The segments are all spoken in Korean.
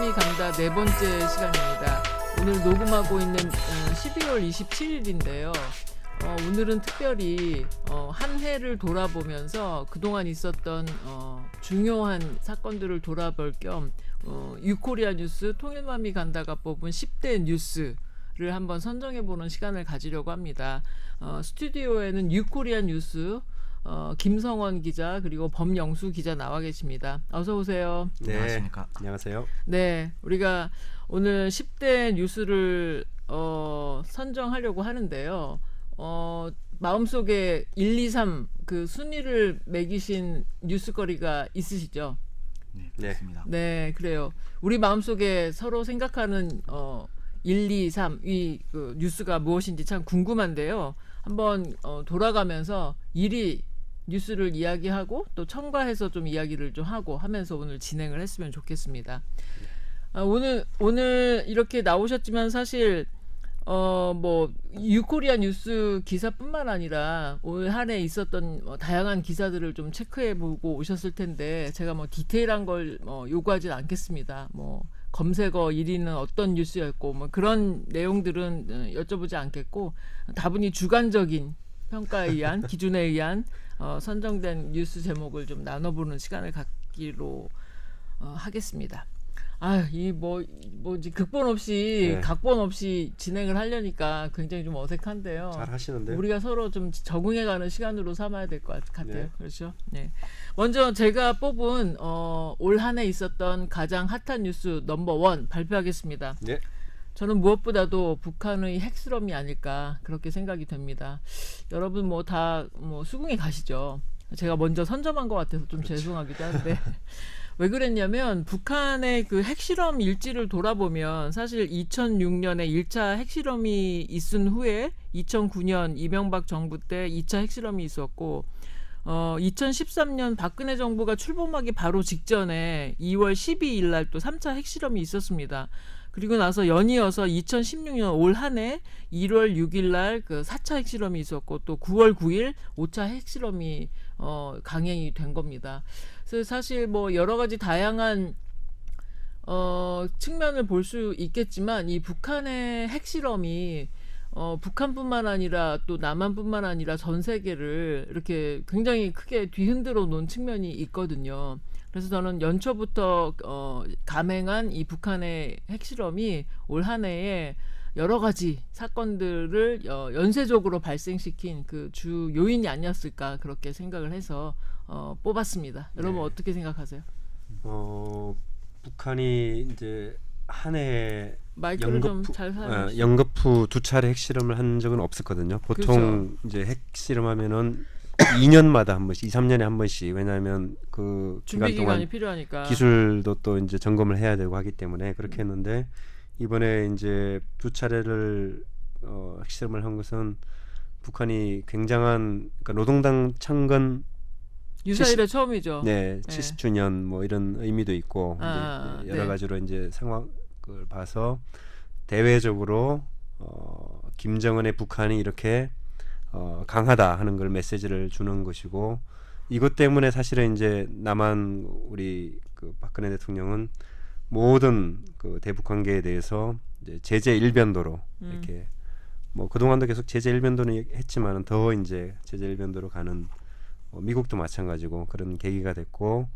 통일맘이 간다 네 번째 시간입니다. 오늘 녹음하고 있는 12월 27일인데요. 오늘은 특별히 한 해를 돌아보면서 그동안 있었던 중요한 사건들을 돌아볼 겸 유코리아 뉴스 통일맘이 간다가 뽑은 10대 뉴스를 한번 선정해보는 시간을 가지려고 합니다. 스튜디오에는 유코리아 뉴스 김성원 기자 그리고 범영수 기자 나와 계십니다. 어서 오세요. 네, 안녕하십니까. 안녕하세요. 네, 우리가 오늘 10대 뉴스를 선정하려고 하는데요. 마음속에 1, 2, 3 그 순위를 매기신 뉴스거리가 있으시죠? 네, 그렇습니다. 네, 그래요. 우리 마음속에 서로 생각하는 1, 2, 3 이 그 뉴스가 무엇인지 참 궁금한데요. 한번 돌아가면서 1위 뉴스를 이야기하고 또 첨가해서 좀 이야기를 좀 하고 하면서 오늘 진행을 했으면 좋겠습니다. 오늘 이렇게 나오셨지만 사실 뭐 유코리아 뉴스 기사뿐만 아니라 올 한 해 있었던 다양한 기사들을 좀 체크해보고 오셨을 텐데 제가 뭐 디테일한 걸 요구하진 않겠습니다. 뭐 검색어 1위는 어떤 뉴스였고 뭐 그런 내용들은 여쭤보지 않겠고 다분히 주관적인 평가에 의한 기준에 의한 선정된 뉴스 제목을 좀 나눠보는 시간을 갖기로 하겠습니다. 이 뭐지 극본 없이 네. 각본 없이 진행을 하려니까 굉장히 좀 어색한데요. 잘 하시는데요. 우리가 서로 좀 적응해가는 시간으로 삼아야 될 것 같아요. 네. 그렇죠? 네. 먼저 제가 뽑은 올 한 해 있었던 가장 핫한 뉴스 넘버 1 발표하겠습니다. 네. 저는 무엇보다도 북한의 핵실험이 아닐까 그렇게 생각이 됩니다. 여러분 뭐 다 수긍에 가시죠. 제가 먼저 선점한 것 같아서 좀 죄송하기도 한데 왜 그랬냐면 북한의 그 핵실험 일지를 돌아보면 사실 2006년에 1차 핵실험이 있은 후에 2009년 이명박 정부 때 2차 핵실험이 있었고 2013년 박근혜 정부가 출범하기 바로 직전에 2월 12일 날 또 3차 핵실험이 있었습니다. 그리고 나서 연이어서 2016년 올 한 해 1월 6일 날 그 4차 핵실험이 있었고 또 9월 9일 5차 핵실험이 강행이 된 겁니다. 그래서 사실 뭐 여러 가지 다양한 측면을 볼 수 있겠지만 이 북한의 핵실험이 북한뿐만 아니라 또 남한뿐만 아니라 전 세계를 이렇게 굉장히 크게 뒤흔들어 놓은 측면이 있거든요. 그래서 저는 연초부터 감행한 이 북한의 핵실험이 올 한 해에 여러 가지 사건들을 연쇄적으로 발생시킨 그 주 요인이 아니었을까 그렇게 생각을 해서 뽑았습니다. 여러분 네. 어떻게 생각하세요? 북한이 이제 한 해 마이크를 좀 잘 사용하시죠. 연거푸 2차례 핵실험을 한 적은 없었거든요. 보통 그렇죠. 이제 핵실험하면은 2년마다 한 번씩, 2, 3년에 한 번씩. 왜냐하면 그 준비 기간 동안 기간이 필요하니까. 기술도 또 이제 점검을 해야 되고 하기 때문에 그렇게 했는데 이번에 이제 2차례를 핵실험을 한 것은 북한이 굉장한 그러니까 노동당 창건 유사일의 처음이죠. 네, 70주년 뭐 이런 의미도 있고 이제 여러 네. 가지로 이제 상황을 봐서 대외적으로 김정은의 북한이 이렇게 강하다 하는 걸 메시지를 주는 것이고 이것 때문에 사실은 이제 남한 우리 그 박근혜 대통령은 모든 그 대북 관계에 대해서 이제 제재 일변도로 이렇게 뭐 그동안도 계속 제재 일변도는 했지만은 더 이제 제재 일변도로 가는 미국도 마찬가지고 그런 계기가 됐고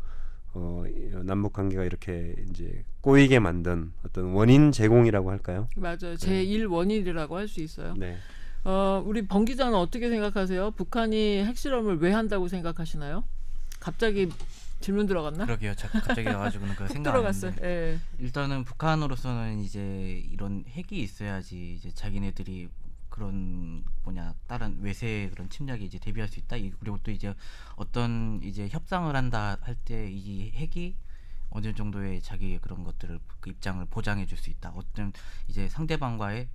남북 관계가 이렇게 이제 꼬이게 만든 어떤 원인 제공이라고 할까요? 맞아요. 제1 원인이라고 할 수 있어요. 네. 우리 범 기자는 어떻게 생각하세요? 북한이 핵실험을 왜 한다고 생각하시나요? 갑자기 질문 들어갔나? 그러게요. 갑자기 와가지고는 그 생각 안 들어갔어요. 했는데 예. 일단은 북한으로서는 이제 이런 핵이 있어야지 이제 자기네들이 그런 다른 외세의 그런 침략에 이제 대비할 수 있다. 그리고 또 이제 어떤 이제 협상을 한다 할 때 이 핵이 어느 정도의 자기의 그런 것들을 그 입장을 보장해 줄 수 있다. 어떤 이제 상대방과의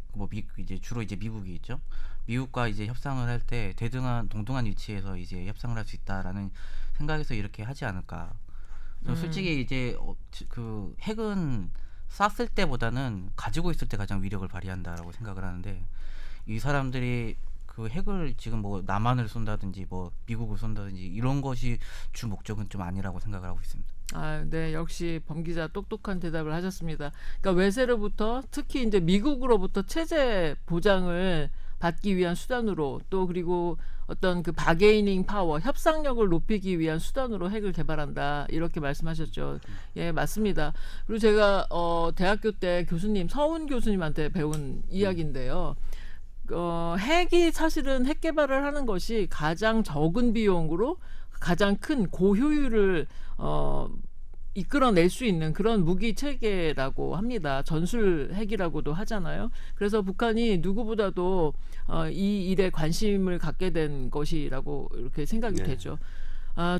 이제 주로 이제 미국이 있죠. 미국과 이제 협상을 할 때 동등한 위치에서 이제 협상을 할 수 있다라는 생각에서 이렇게 하지 않을까. 솔직히 이제 그 핵은 쐈을 때보다는 가지고 있을 때 가장 위력을 발휘한다라고 생각을 하는데 이 사람들이 그 핵을 지금 뭐 남한을 쏜다든지 뭐 미국을 쏜다든지 이런 것이 주 목적은 좀 아니라고 생각을 하고 있습니다. 아, 네, 역시 범 기자 똑똑한 대답을 하셨습니다. 그러니까 외세로부터 특히 이제 미국으로부터 체제 보장을 받기 위한 수단으로 또 그리고 어떤 그 바게이닝 파워, 협상력을 높이기 위한 수단으로 핵을 개발한다 이렇게 말씀하셨죠. 예, 맞습니다. 그리고 제가 대학교 때 교수님 서훈 교수님한테 배운 이야기인데요. 핵이 사실은 핵 개발을 하는 것이 가장 적은 비용으로 가장 큰 고효율을 이끌어낼 수 있는 그런 무기 체계라고 합니다. 전술 핵이라고도 하잖아요. 그래서 북한이 누구보다도 이 일에 관심을 갖게 된 것이라고 이렇게 생각이 네. 되죠.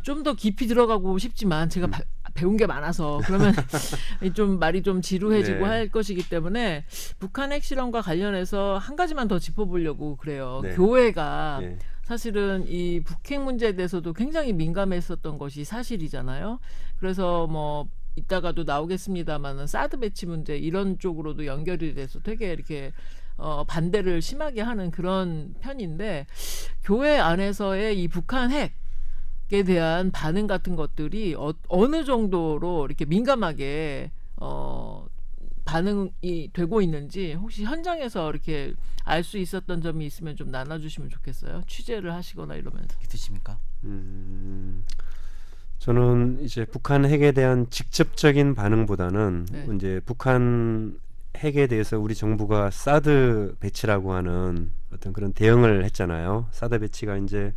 좀 더 깊이 들어가고 싶지만 제가 배운 게 많아서 그러면 좀 말이 좀 지루해지고 네. 할 것이기 때문에 북한 핵실험과 관련해서 한 가지만 더 짚어보려고 그래요. 네. 교회가 예. 사실은 이 북핵 문제에 대해서도 굉장히 민감했었던 것이 사실이잖아요. 그래서 뭐 이따가도 나오겠습니다만은 사드 배치 문제 이런 쪽으로도 연결이 돼서 되게 이렇게 반대를 심하게 하는 그런 편인데 교회 안에서의 이 북한 핵에 대한 반응 같은 것들이 어느 정도로 이렇게 민감하게 반응이 되고 있는지 혹시 현장에서 이렇게 알 수 있었던 점이 있으면 좀 나눠주시면 좋겠어요. 취재를 하시거나 이러면서. 있으십니까? 저는 이제 북한 핵에 대한 직접적인 반응보다는 네. 이제 북한 핵에 대해서 우리 정부가 사드 배치라고 하는 어떤 그런 대응을 했잖아요. 사드 배치가 이제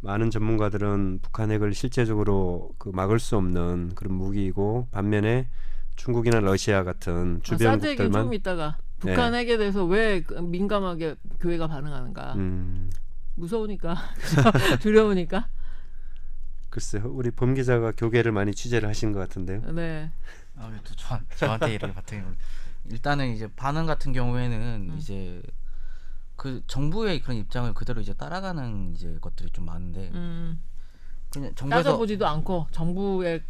많은 전문가들은 북한 핵을 실제적으로 그 막을 수 없는 그런 무기이고 반면에 중국이나 러시아 같은 주변 사드 얘기는 국들만 조금 있다가 북한 핵에 대해서 왜 민감하게 교회가 반응하는가. 무서우니까 두려우니까. 글쎄요, 우리 범 기자가 교계를 많이 취재를 하신 것 같은데요. 네. 왜 또 저한테 이렇게 바탕이 일단은 이제 반응 같은 경우에는 이제 그 정부의 그런 입장을 그대로 이제 따라가는 이제 것들이 좀 많은데 그냥 정부에서 따져보지도 않고 정부의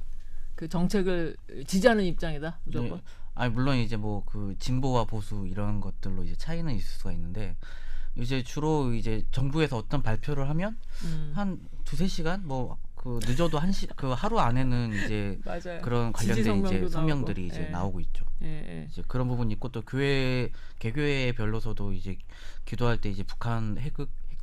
그 정책을 지지하는 입장이다 무조건. 네, 아니 물론 이제 뭐 그 진보와 보수 이런 것들로 이제 차이는 있을 수가 있는데 이제 주로 이제 정부에서 어떤 발표를 하면 한 2-3시간 뭐 그 늦어도 그 하루 안에는 이제 맞아요. 그런 지지 관련된 이제 성명도 성명들이 나오고. 이제 예. 나오고 있죠. 예. 이제 그런 부분이 있고 또 개교회별로서도 이제 기도할 때 이제 북한 핵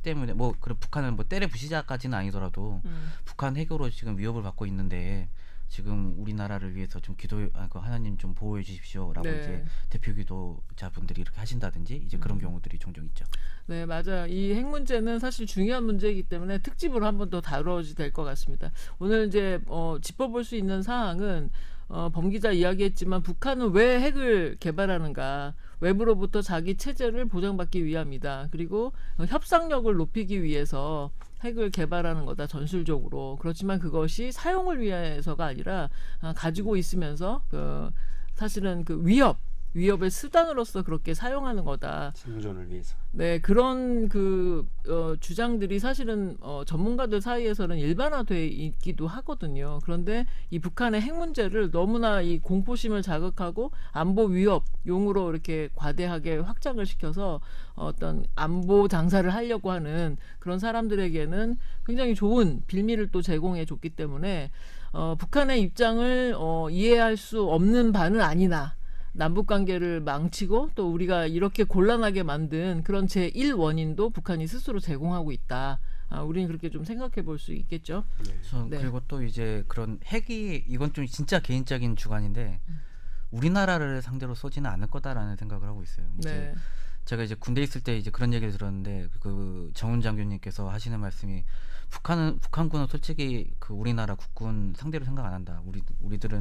때문에 뭐 그런 북한을 뭐 때려 부시자까지는 아니더라도 북한 핵으로 지금 위협을 받고 있는데 지금 우리나라를 위해서 좀 그 하나님 좀 보호해 주십시오라고 네. 이제 대표 기도자분들이 이렇게 하신다든지 이제 그런 경우들이 종종 있죠. 네, 맞아요. 이 핵 문제는 사실 중요한 문제이기 때문에 특집으로 한번 더 다뤄야 될 것 같습니다. 오늘 이제 짚어볼 수 있는 사항은 범 기자 이야기했지만 북한은 왜 핵을 개발하는가? 외부로부터 자기 체제를 보장받기 위함이다. 그리고 협상력을 높이기 위해서 핵을 개발하는 거다 전술적으로. 그렇지만 그것이 사용을 위해서가 아니라 가지고 있으면서 사실은 그 위협의 수단으로서 그렇게 사용하는 거다. 생존을 위해서. 네, 그런 주장들이 사실은 전문가들 사이에서는 일반화돼 있기도 하거든요. 그런데 이 북한의 핵 문제를 너무나 이 공포심을 자극하고 안보 위협용으로 이렇게 과대하게 확장을 시켜서 어떤 안보 장사를 하려고 하는 그런 사람들에게는 굉장히 좋은 빌미를 또 제공해 줬기 때문에 북한의 입장을 이해할 수 없는 바는 아니나 남북 관계를 망치고 또 우리가 이렇게 곤란하게 만든 그런 제1원인도 북한이 스스로 제공하고 있다. 우리는 그렇게 좀 생각해 볼 수 있겠죠. 네. 그리고 또 이제 그런 핵이 이건 좀 진짜 개인적인 주관인데 우리나라를 상대로 쏘지는 않을 거다라는 생각을 하고 있어요. 이제 네. 제가 이제 군대 있을 때 이제 그런 얘기를 들었는데 그 정훈 장교님께서 하시는 말씀이 북한군은 솔직히 그 우리나라 국군 상대로 생각 안 한다. 우리들은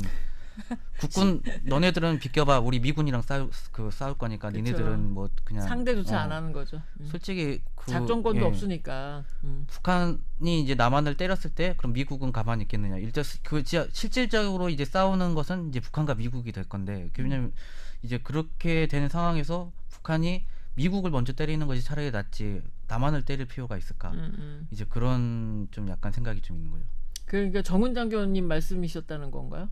국군 너네들은 비껴봐 우리 미군이랑 싸울 거니까 그쵸. 니네들은 뭐 그냥 상대조차 안 하는 거죠. 솔직히 그 작전권도 예. 없으니까. 북한이 이제 남한을 때렸을 때 그럼 미국은 가만히 있겠느냐? 실질적으로 이제 싸우는 것은 이제 북한과 미국이 될 건데 왜냐면 이제 그렇게 되는 상황에서 북한이 미국을 먼저 때리는 것이 차라리 낫지 남한을 때릴 필요가 있을까? 이제 그런 좀 약간 생각이 좀 있는 거예요. 그러니까 정훈 장교님 말씀이셨다는 건가요?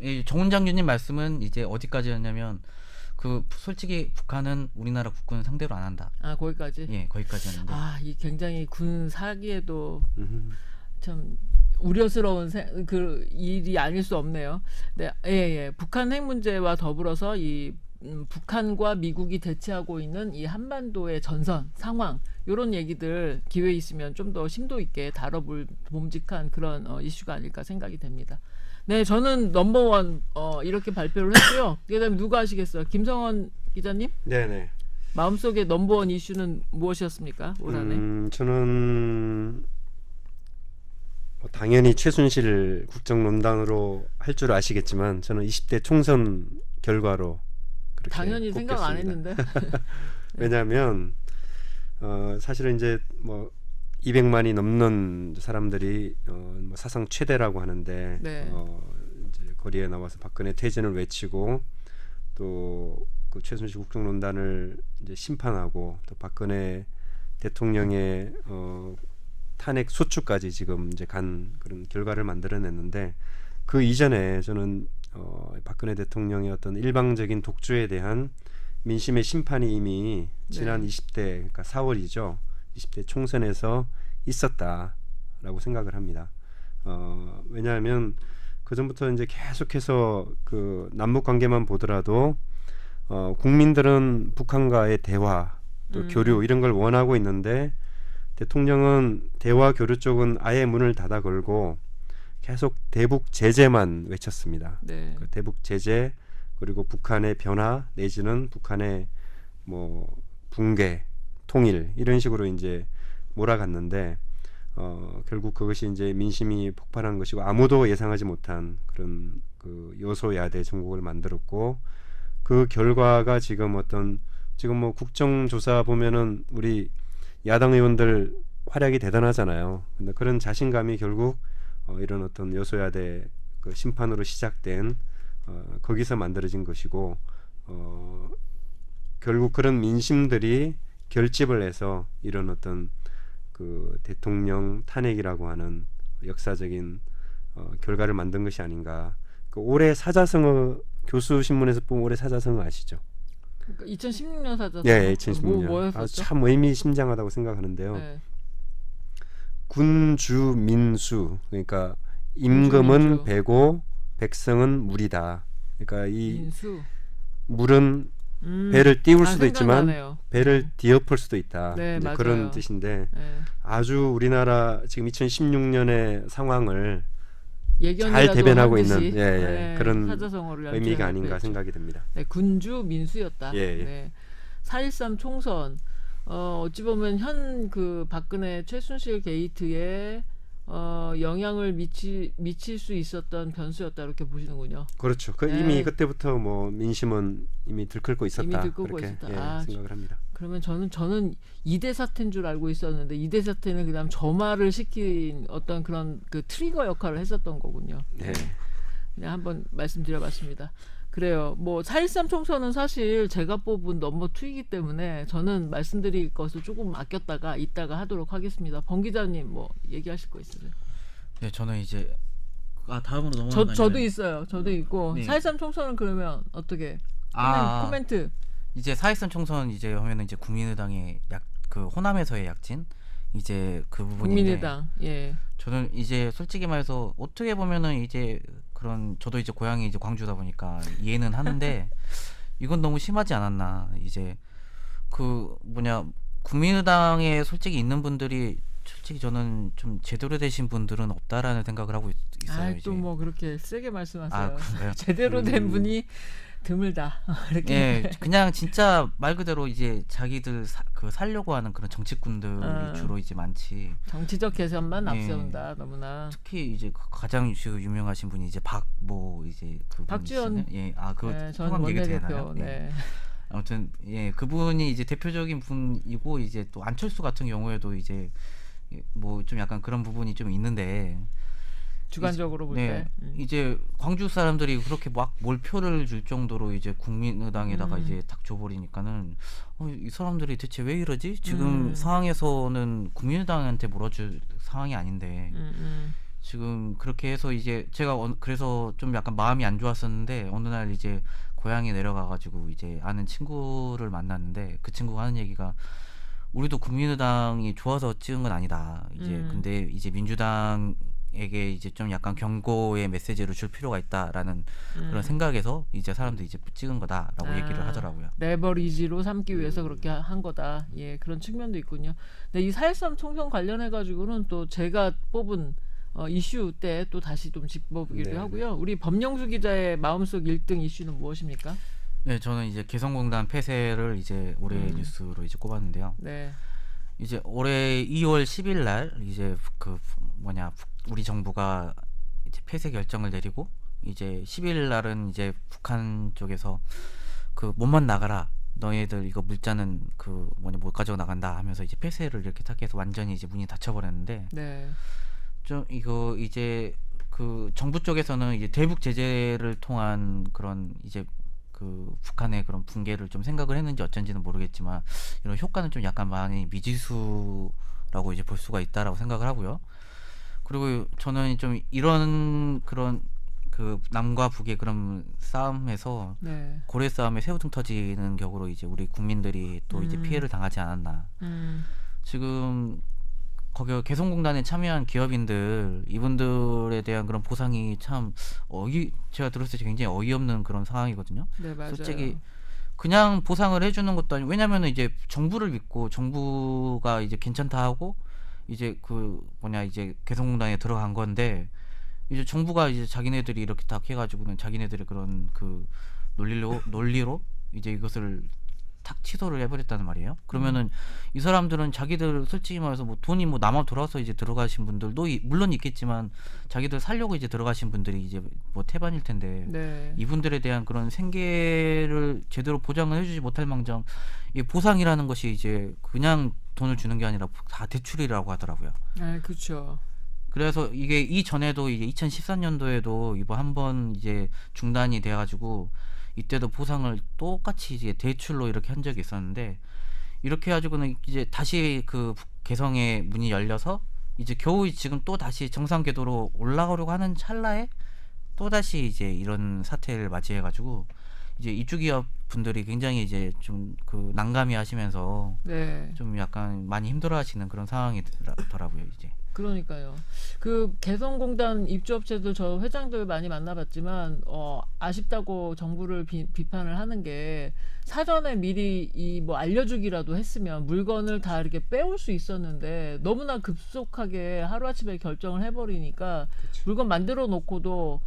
이 정훈 장교님 말씀은 이제 어디까지였냐면 그 솔직히 북한은 우리나라 국군을 상대로 안 한다. 거기까지. 예, 거기까지였는데. 이 굉장히 군 사기에도 참 우려스러운 그 일이 아닐 수 없네요. 네, 예. 북한 핵 문제와 더불어서 이 북한과 미국이 대치하고 있는 이 한반도의 전선 상황 이런 얘기들 기회 있으면 좀 더 심도 있게 다뤄볼 봄직한 그런 이슈가 아닐까 생각이 됩니다. 네, 저는 넘버원 이렇게 발표를 했고요. 그다음에 누가 하시겠어요? 김성원 기자님? 네네. 마음속에 넘버원 이슈는 무엇이었습니까? 올 한해? 저는 당연히 최순실 국정농단으로 할 줄 아시겠지만 저는 20대 총선 결과로 그렇게 당연히 생각 안 꼽겠습니다. 했는데. 왜냐하면 사실은 이제 뭐 200만이 넘는 사람들이 뭐 사상 최대라고 하는데 네. 이제 거리에 나와서 박근혜 퇴진을 외치고 또 그 최순실 국정농단을 이제 심판하고 또 박근혜 대통령의 탄핵 소추까지 지금 이제 간 그런 결과를 만들어냈는데 그 이전에 저는 박근혜 대통령의 어떤 일방적인 독주에 대한 민심의 심판이 이미 지난 네. 20대 그러니까 4월이죠. 20대 총선에서 있었다라고 생각을 합니다. 왜냐하면 그 전부터 이제 계속해서 그 남북 관계만 보더라도 국민들은 북한과의 대화 또 교류 이런 걸 원하고 있는데 대통령은 대화 교류 쪽은 아예 문을 닫아 걸고 계속 대북 제재만 외쳤습니다. 네. 그 대북 제재 그리고 북한의 변화 내지는 북한의 뭐 붕괴, 통일 이런 식으로 이제 몰아갔는데 결국 그것이 이제 민심이 폭발한 것이고 아무도 예상하지 못한 그런 그 여소야대 정국을 만들었고 그 결과가 지금 지금 뭐 국정조사 보면은 우리 야당 의원들 활약이 대단하잖아요. 근데 그런 자신감이 결국 이런 어떤 여소야대 그 심판으로 시작된 거기서 만들어진 것이고 결국 그런 민심들이 결집을 해서 이런 어떤 그 대통령 탄핵이라고 하는 역사적인 결과를 만든 것이 아닌가. 그 올해 사자성어 교수 신문에서 본 올해 사자성어 아시죠? 그러니까 2016년 사자성어. 예, 2016년. 뭐였었죠? 참 의미심장하다고 생각하는데요. 네. 군주민수 그러니까 임금은 군주민주. 배고 백성은 물이다. 그러니까 이 민수. 물은 배를 띄울 수도 있지만 생각나네요. 배를 뒤엎을 수도 있다. 네, 이제 맞아요. 그런 뜻인데 네. 아주 우리나라 지금 2016년의 상황을 예견이라도 잘 대변하고 한 듯이, 있는 예, 그런 사자성어를 의미가 아닌가 연출해놓고 생각이 듭니다. 네, 군주 민수였다. 예, 예. 네. 4.13 총선 어찌 보면 현 그 박근혜 최순실 게이트에 영향을 미칠 수 있었던 변수였다 이렇게 보시는군요. 그렇죠. 그 네. 이미 그때부터 뭐 민심은 이미 들끓고 있었다. 이미 들끓고 그렇게 있었다. 예, 아, 생각을 합니다. 그러면 저는 2대 사태인 줄 알고 있었는데 2대 사태는 그다음 점화를 시킨 어떤 그런 그 트리거 역할을 했었던 거군요. 네. 그냥 한번 말씀드려봤습니다. 그래요. 뭐 4.13 총선은 사실 제가 뽑은 넘버 2이기 때문에 저는 말씀드릴 것을 조금 아꼈다가 이따가 하도록 하겠습니다. 범 기자님 뭐 얘기하실 거 있으세요? 네, 저는 이제 다음으로 넘어가면 저도 있어요. 저도 있고 네. 4.13 총선은 그러면 어떻게 코멘트? 이제 4.13 총선 이제 하면은 이제 국민의당의 그 호남에서의 약진 이제 그 부분인데 국민의당. 예. 저는 이제 솔직히 말해서 어떻게 보면은 이제 그런 저도 이제 고향이 이제 광주다 보니까 이해는 하는데 이건 너무 심하지 않았나. 이제 그 국민의당에 솔직히 있는 분들이 솔직히 저는 좀 제대로 되신 분들은 없다라는 생각을 하고 있어요. 또 뭐 그렇게 세게 말씀하세요. 그래요? 제대로 된 분이 드물다. 이렇게. 예, 그냥 진짜 말 그대로 이제 자기들 살려고 하는 그런 정치꾼들이 주로 이제 많지. 정치적 개선만 예. 앞세운다 너무나. 특히 이제 가장 유명하신 분이 이제 이제 그 박지원. 예, 그거 네, 전 성함 얘기 되나요? 원내대표. 네. 아무튼 예, 그분이 이제 대표적인 분이고 이제 또 안철수 같은 경우에도 이제 뭐 좀 약간 그런 부분이 좀 있는데 주관적으로 볼 때. 이제 광주 사람들이 그렇게 막 몰표를 줄 정도로 이제 국민의당에다가 이제 딱 줘버리니까는 이 사람들이 대체 왜 이러지? 지금 상황에서는 국민의당한테 몰아줄 상황이 아닌데 지금 그렇게 해서 이제 제가 그래서 좀 약간 마음이 안 좋았었는데 어느 날 이제 고향에 내려가가지고 이제 아는 친구를 만났는데 그 친구가 하는 얘기가 우리도 국민의당이 좋아서 찍은 건 아니다. 이제 근데 이제 민주당 에게 이제 좀 약간 경고의 메시지를 줄 필요가 있다라는 그런 생각에서 이제 사람들이 이제 찍은 거다라고 얘기를 하더라고요. 레버리지로 삼기 위해서 그렇게 한 거다. 예, 그런 측면도 있군요. 근데 이 4.13 총선 관련해 가지고는 또 제가 뽑은 이슈 때 또 다시 좀 짚어보기도 네. 하고요. 우리 법영수 기자의 마음속 1등 이슈는 무엇입니까? 네, 저는 이제 개성공단 폐쇄를 이제 올해 뉴스로 이제 꼽았는데요. 네. 이제 올해 2월 10일 날 이제 우리 정부가 이제 폐쇄 결정을 내리고 이제 10일 날은 이제 북한 쪽에서 그 몸만 나가라. 너희들 이거 물자는 못 가지고 나간다 하면서 이제 폐쇄를 이렇게 딱 해서 완전히 이제 문이 닫혀버렸는데 네. 좀 이거 이제 그 정부 쪽에서는 이제 대북 제재를 통한 그런 이제 그 북한의 그런 붕괴를 좀 생각을 했는지 어쩐지는 모르겠지만 이런 효과는 좀 약간 많이 미지수라고 이제 볼 수가 있다라고 생각을 하고요. 그리고 저는 좀 이런 그런 그 남과 북의 그런 싸움에서 네. 고래 싸움에 새우등 터지는 격으로 이제 우리 국민들이 또 이제 피해를 당하지 않았나. 지금 거기 개성공단에 참여한 기업인들 이분들에 대한 그런 보상이 참 제가 들었을 때 굉장히 어이없는 그런 상황이거든요. 네, 맞아요. 솔직히 그냥 보상을 해주는 것도 아니고 왜냐면은 이제 정부를 믿고 정부가 이제 괜찮다 하고 이제 이제 개성공단에 들어간 건데 이제 정부가 이제 자기네들이 이렇게 딱 해가지고는 자기네들의 그런 그 논리로 이제 이것을 탁 취소를 해버렸다는 말이에요. 그러면은 이 사람들은 자기들 솔직히 말해서 뭐 돈이 뭐 남아 돌아서 이제 들어가신 분들도 물론 있겠지만 자기들 살려고 이제 들어가신 분들이 이제 뭐 태반일 텐데 네. 이분들에 대한 그런 생계를 제대로 보장을 해주지 못할 망정 이 보상이라는 것이 이제 그냥 돈을 주는 게 아니라 다 대출이라고 하더라고요. 아, 그렇죠. 그래서 이게 이전에도 이제 2014년도에도 이번 한번 이제 중단이 돼가지고 이때도 보상을 똑같이 이제 대출로 이렇게 한 적이 있었는데 이렇게 해가지고는 이제 다시 그 개성의 문이 열려서 이제 겨우 지금 또 다시 정상 궤도로 올라가려고 하는 찰나에 또 다시 이제 이런 사태를 맞이해가지고 이제 입주기업 분들이 굉장히 이제 좀 그 난감해 하시면서 네. 좀 약간 많이 힘들어하시는 그런 상황이더라고요 이제. 그러니까요. 그 개성공단 입주업체들 저 회장들 많이 만나봤지만 아쉽다고 정부를 비판을 하는 게 사전에 미리 뭐 알려주기라도 했으면 물건을 다 이렇게 빼올 수 있었는데 너무나 급속하게 하루아침에 결정을 해버리니까 물건 만들어 놓고도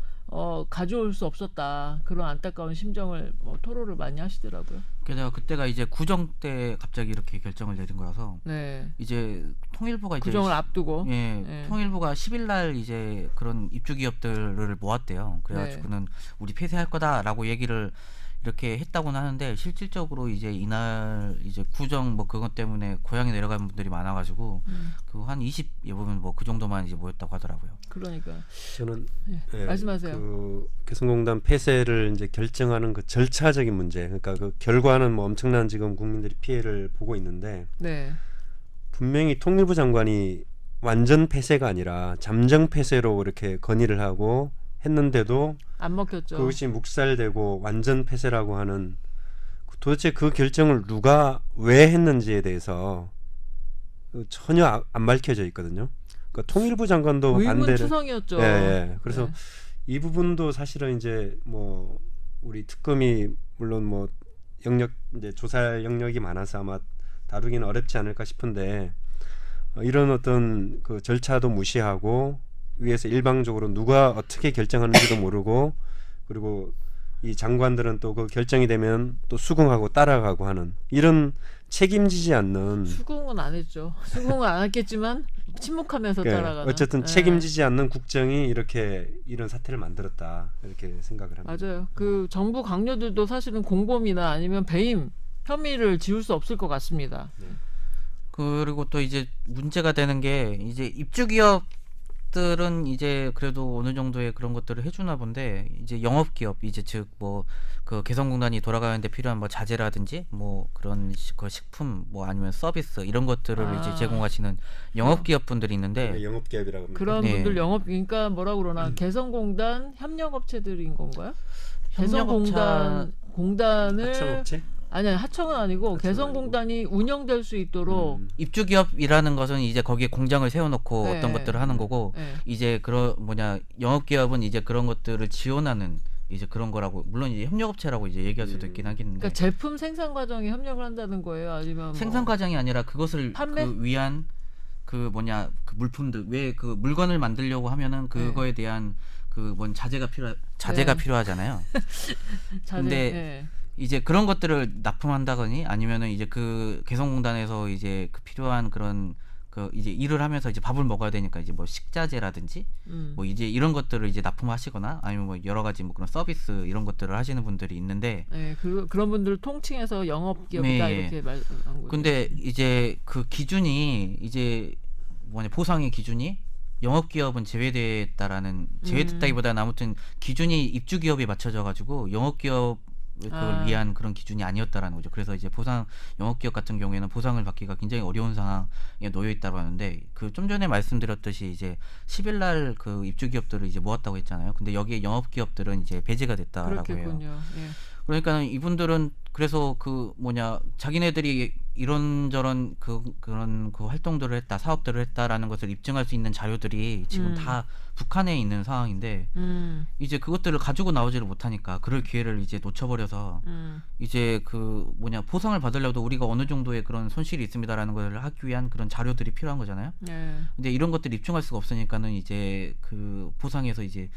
가져올 수 없었다. 그런 안타까운 심정을 토로를 많이 하시더라고요. 게다가 그때가 이제 구정 때 갑자기 이렇게 결정을 내린 거라서 네. 이제 통일부가 이제 구정을 앞두고 예, 통일부가 10일 날 이제 그런 입주 기업들을 모았대요. 그래가지고는 우리 폐쇄할 거다라고 얘기를 이렇게 했다고는 하는데 실질적으로 이제 이날 이제 구정 뭐 그것 때문에 고향에 내려간 분들이 많아가지고 그 한 20여 보면 뭐 그 정도만 이제 모였다고 하더라고요. 그러니까 저는 말씀하세요. 그 개성공단 폐쇄를 이제 결정하는 그 절차적인 문제, 그러니까 그 결과는 뭐 엄청난 지금 국민들이 피해를 보고 있는데 네. 분명히 통일부 장관이 완전 폐쇄가 아니라 잠정 폐쇄로 이렇게 건의를 하고 했는데도 안 먹혔죠. 그것이 묵살되고 완전 폐쇄라고 하는 도대체 그 결정을 누가 왜 했는지에 대해서 전혀 안 밝혀져 있거든요. 그러니까 통일부 장관도 반대를. 의문투성이었죠. 예. 그래서 네. 이 부분도 사실은 이제 뭐 우리 특검이 물론 뭐 영역 이제 조사할 영역이 많아서 아마 다루기는 어렵지 않을까 싶은데 이런 어떤 그 절차도 무시하고 위에서 일방적으로 누가 어떻게 결정하는지도 모르고 그리고 이 장관들은 또 그 결정이 되면 또 수긍하고 따라가고 하는 이런 책임지지 않는 수긍은 안 했죠. 수긍은 안 했겠지만 침묵하면서 따라가는. 어쨌든 예. 책임지지 않는 국정이 이렇게 이런 사태를 만들었다 이렇게 생각을 합니다. 맞아요. 그 정부 강요들도 사실은 공범이나 아니면 배임 혐의를 지울 수 없을 것 같습니다. 그리고 또 이제 문제가 되는 게 이제 입주 기업들은 이제 그래도 어느 정도의 그런 것들을 해주나 본데 이제 영업 기업 이제 즉 뭐 그 개성공단이 돌아가는데 필요한 뭐 자재라든지 뭐 그런 그 식품 뭐 아니면 서비스 이런 것들을 이제 제공하시는 영업 기업분들이 있는데 영업기업이라고 합니다. 그런 네. 분들 영업 그러니까 뭐라 그러나 개성공단 협력업체들인 건가요? 협력업체 공단을 하청업체? 아니 하청은 아니고 개성공단이 운영될 수 있도록 입주 기업이라는 것은 이제 거기에 공장을 세워놓고 네. 어떤 것들을 하는 거고 네. 이제 그런 뭐냐 영업 기업은 이제 그런 것들을 지원하는 이제 그런 거라고 물론 이제 협력업체라고 이제 얘기할 수도 있긴 하겠는데 그러니까 제품 생산 과정에 협력을 한다는 거예요. 아니면 생산 과정이 아니라 그것을 판매? 그 위한 그 뭐냐 그 물품들 왜 그 물건을 만들려고 하면은 그거에 대한 그 뭔 자재가 네. 필요하잖아요. 자재, 근데 네. 이제 그런 것들을 납품한다거니 아니면은 이제 그 개성공단에서 이제 그 필요한 그런 그 이제 일을 하면서 이제 밥을 먹어야 되니까 이제 뭐 식자재라든지 뭐 이제 이런 것들을 이제 납품하시거나 아니면 뭐 여러 가지 뭐 그런 서비스 이런 것들을 하시는 분들이 있는데 네, 그런 분들 통칭해서 영업기업이다 네. 이렇게 말한 거죠. 근데 이제 그 기준이 이제 뭐냐 보상의 기준이 영업기업은 제외됐다기보다는 아무튼 기준이 입주기업에 맞춰져 가지고 영업기업 그걸 위한 그런 기준이 아니었다라는 거죠. 그래서 이제 보상 영업기업 같은 경우에는 보상을 받기가 굉장히 어려운 상황에 놓여 있다고 하는데 그 좀 전에 말씀드렸듯이 이제 10일 날 그 입주기업들을 이제 모았다고 했잖아요. 근데 여기에 영업기업들은 이제 배제가 됐다라고 해요. 그렇겠군요. 예. 그러니까 이분들은 그래서 그 뭐냐 자기네들이 이런저런 그런 그 활동들을 했다 사업들을 했다라는 것을 입증할 수 있는 자료들이 지금 다 북한에 있는 상황인데 이제 그것들을 가지고 나오지를 못하니까 그럴 기회를 이제 놓쳐버려서 이제 그 뭐냐 보상을 받으려도 우리가 어느 정도의 그런 손실이 있습니다라는 걸 하기 위한 그런 자료들이 필요한 거잖아요. 예. 근데 이런 것들 입증할 수가 없으니까는 이제 그 보상에서 이제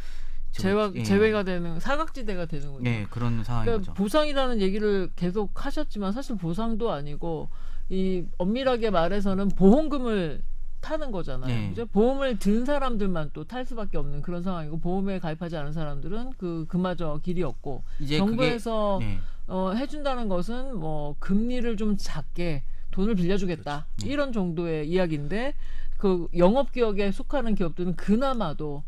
제외가 되는 사각지대가 되는군요. 네 그런 상황인 그러니까 거죠. 보상이라는 얘기를 계속 하셨지만 사실 보상도 아니고 이 엄밀하게 말해서는 보험금을 타는 거잖아요. 네. 그죠? 보험을 든 사람들만 또 탈 수밖에 없는 그런 상황이고 보험에 가입하지 않은 사람들은 그마저 길이 없고 이제 정부에서 네. 해준다는 것은 뭐 금리를 좀 작게 돈을 빌려주겠다 그렇죠. 이런 정도의 이야기인데 그 영업기업에 속하는 기업들은 그나마도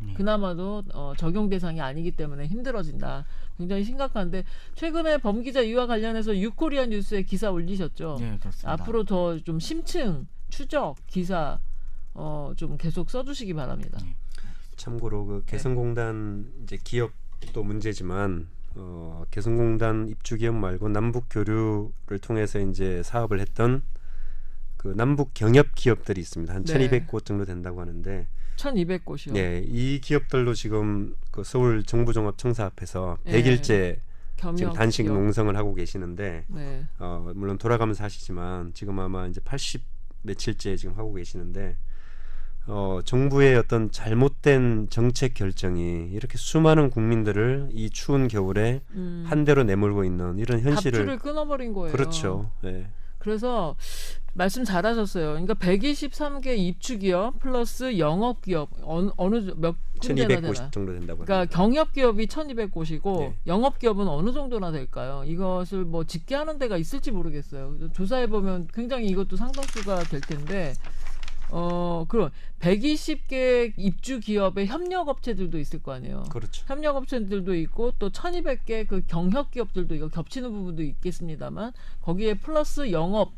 적용 대상이 아니기 때문에 힘들어진다. 굉장히 심각한데 최근에 범기자 이와 관련해서 유코리아 뉴스에 기사 올리셨죠. 네, 그렇습니다. 앞으로 더 좀 심층 추적 기사 좀 계속 써주시기 바랍니다. 참고로 그 개성공단 이제 기업도 문제지만 개성공단 입주기업 말고 남북 교류를 통해서 이제 사업을 했던 그 남북 경협 기업들이 있습니다. 한 네. 1,200곳 정도 된다고 하는데 1,200곳이요. 네, 이 기업들도 지금 그 서울 정부종합청사 앞에서 네. 100일째 겸용 지금 단식 기업. 농성을 하고 계시는데 네. 물론 돌아가면서 하시지만 지금 아마 이제 80 며칠째 지금 하고 계시는데 정부의 어떤 잘못된 정책 결정이 이렇게 수많은 국민들을 이 추운 겨울에 한 대로 내몰고 있는 이런 현실을 밥줄을 끊어버린 거예요. 그렇죠. 네. 그래서 말씀 잘하셨어요. 그러니까 123개 입주기업 플러스 영업기업 어느 몇 군데나 되나? 1,200곳 정도 된다고 그러니까 합니다. 경협기업이 1,200곳이고 네. 영업기업은 어느 정도나 될까요? 이것을 뭐 집계하는 데가 있을지 모르겠어요. 조사해 보면 굉장히 이것도 상당수가 될 텐데 그럼 120개 입주 기업의 협력 업체들도 있을 거 아니에요. 그렇죠. 협력 업체들도 있고 또 1,200개 그 경협 기업들도 이거 겹치는 부분도 있겠습니다만 거기에 플러스 영업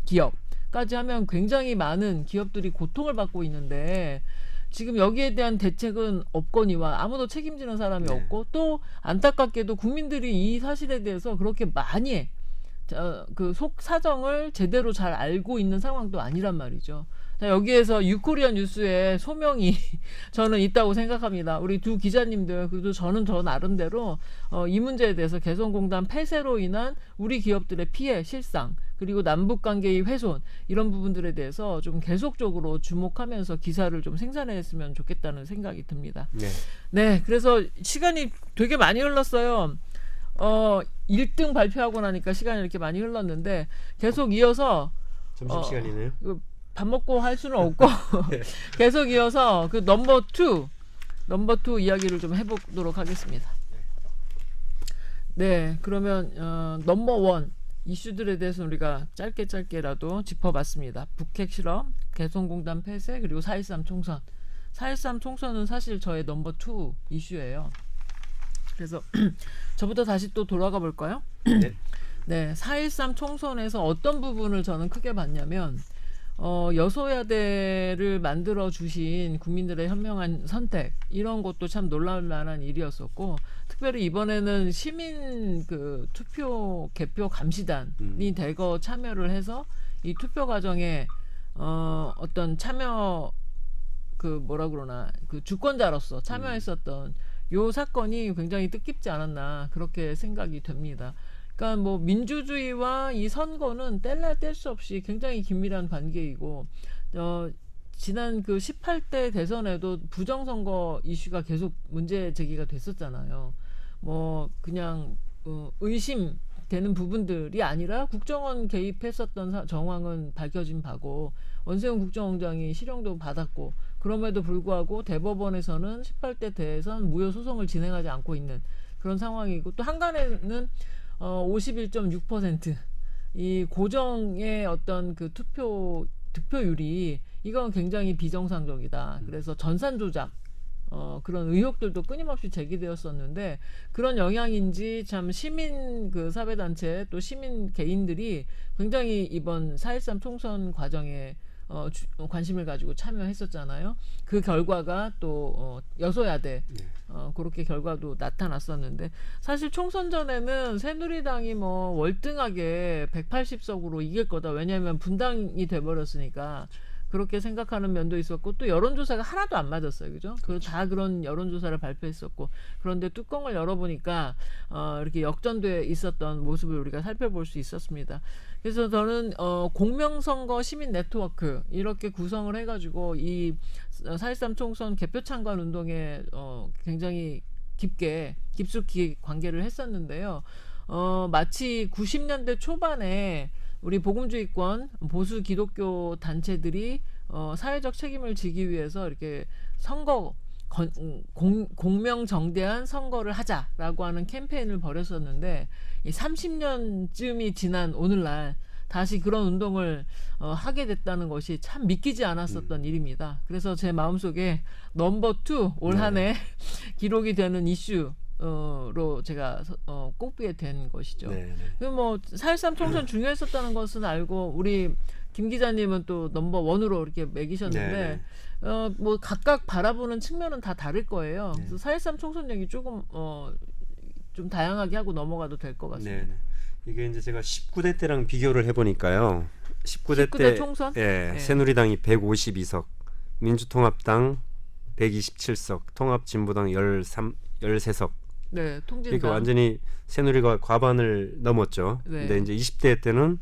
기업까지 하면 굉장히 많은 기업들이 고통을 받고 있는데 지금 여기에 대한 대책은 없거니와 아무도 책임지는 사람이 네. 없고 또 안타깝게도 국민들이 이 사실에 대해서 그렇게 많이 그 속 사정을 제대로 잘 알고 있는 상황도 아니란 말이죠. 여기에서 유코리아 뉴스에 소명이 저는 있다고 생각합니다. 우리 두 기자님들 그래도 저는 저 나름대로 이 문제에 대해서 개성공단 폐쇄로 인한 우리 기업들의 피해 실상 그리고 남북관계의 훼손 이런 부분들에 대해서 좀 계속적으로 주목하면서 기사를 좀 생산했으면 좋겠다는 생각이 듭니다. 네. 네, 그래서 시간이 되게 많이 흘렀어요. 1등 발표하고 나니까 시간이 이렇게 많이 흘렀는데 계속 이어서 점심 시간이네요. 밥 먹고 할 수는 없고 계속 이어서 그 넘버 2 이야기를 좀 해보도록 하겠습니다. 네, 그러면 넘버 1 이슈들에 대해서 우리가 짧게라도 짚어봤습니다. 북핵 실험, 개성공단 폐쇄, 그리고 4.13 총선. 4.13 총선은 사실 저의 넘버 2 이슈예요. 그래서 저부터 다시 또 돌아가 볼까요? 네. 네, 4.13 총선에서 어떤 부분을 저는 크게 봤냐면 여소야대를 만들어 주신 국민들의 현명한 선택 이런 것도 참 놀랄 만한 일이었었고 특별히 이번에는 시민 그 투표 개표 감시단이 대거 참여를 해서 이 투표 과정에 어떤 참여 그 뭐라 그러나 그 주권자로서 참여했었던 요 사건이 굉장히 뜻깊지 않았나 그렇게 생각이 됩니다. 그러니까 뭐 민주주의와 이 선거는 뗄래야 뗄 수 없이 굉장히 긴밀한 관계이고 지난 그 18대 대선에도 부정선거 이슈가 계속 문제 제기가 됐었잖아요. 뭐 그냥 의심되는 부분들이 아니라 국정원 개입했었던 정황은 밝혀진 바고 원세훈 국정원장이 실형도 받았고 그럼에도 불구하고 대법원에서는 18대 대선 무효 소송을 진행하지 않고 있는 그런 상황이고 또 한간에는 51.6% 이 고정의 어떤 그 득표율이 이건 굉장히 비정상적이다. 그래서 전산 조작 그런 의혹들도 끊임없이 제기되었었는데 그런 영향인지 참 시민 그 사회단체 또 시민 개인들이 굉장히 이번 4.13 총선 과정에 관심을 가지고 참여했었잖아요. 그 결과가 또 여소야대 그렇게 결과도 나타났었는데 사실 총선 전에는 새누리당이 뭐 월등하게 180석으로 이길 거다. 왜냐하면 분당이 돼버렸으니까 그렇게 생각하는 면도 있었고 또 여론조사가 하나도 안 맞았어요. 그죠? 다 그런 여론조사를 발표했었고 그런데 뚜껑을 열어보니까 이렇게 역전돼 있었던 모습을 우리가 살펴볼 수 있었습니다. 그래서 저는 공명선거 시민 네트워크 이렇게 구성을 해가지고 이 4.13 총선 개표 찬관 운동에 굉장히 깊숙이 관계를 했었는데요. 마치 90년대 초반에 우리 복음주의권 보수 기독교 단체들이 사회적 책임을 지기 위해서 이렇게 선거 공명정대한 선거를 하자라고 하는 캠페인을 벌였었는데 이 30년쯤이 지난 오늘날 다시 그런 운동을 하게 됐다는 것이 참 믿기지 않았었던 일입니다. 그래서 제 마음속에 넘버 2 올 한해 기록이 되는 이슈 로 제가 꼽게 된 것이죠. 뭐 4.13 총선 중요했었다는 것은 알고 우리 김 기자님은 또 넘버 1으로 이렇게 매기셨는데 뭐 각각 바라보는 측면은 다 다를 거예요. 그래서 4.13 총선 얘기 조금 좀 다양하게 하고 넘어가도 될 것 같습니다. 이게 이제 제가 19대 때랑 비교를 해보니까요. 19대 때 총선? 새누리당이 152석, 민주통합당 127석, 통합진보당 13석. 네, 통진당. 그러니까 완전히 새누리가 과반을 넘었죠. 근데 이제 20대 때는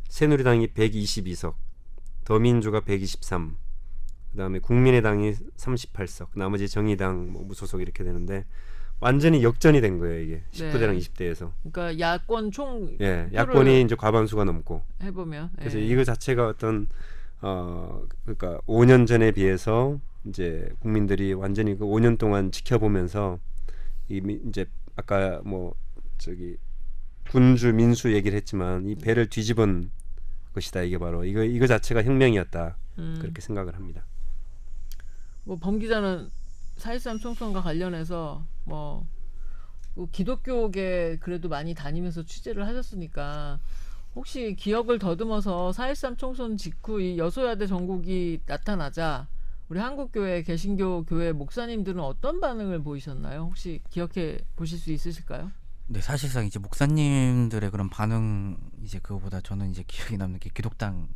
새누리당이 122석, 더민주가 123, 그다음에 국민의당이 38석, 나머지 정의당, 뭐 무소속 이렇게 되는데 완전히 역전이 된 거예요 이게 19대랑 20대에서. 그러니까 야권 총 야권이 이제 과반수가 넘고 해보면. 그래서 이거 자체가 어떤 그러니까 5년 전에 비해서 이제 국민들이 완전히 그 5년 동안 지켜보면서 이제 아까 뭐 저기 군주 민수 얘기를 했지만 이 배를 뒤집은 것이다. 이게 바로 이거 자체가 혁명이었다. 그렇게 생각을 합니다. 뭐 범 기자는 4.13 총선과 관련해서 뭐 기독교계 그래도 많이 다니면서 취재를 하셨으니까 혹시 기억을 더듬어서 4.13 총선 직후 이 여소야대 정국이 나타나자 우리 한국교회 개신교 교회 목사님들은 어떤 반응을 보이셨나요? 혹시 기억해 보실 수 있으실까요? 네, 사실상 이제 목사님들의 그런 반응 이제 그거보다 저는 이제 기억이 남는 게 기독당.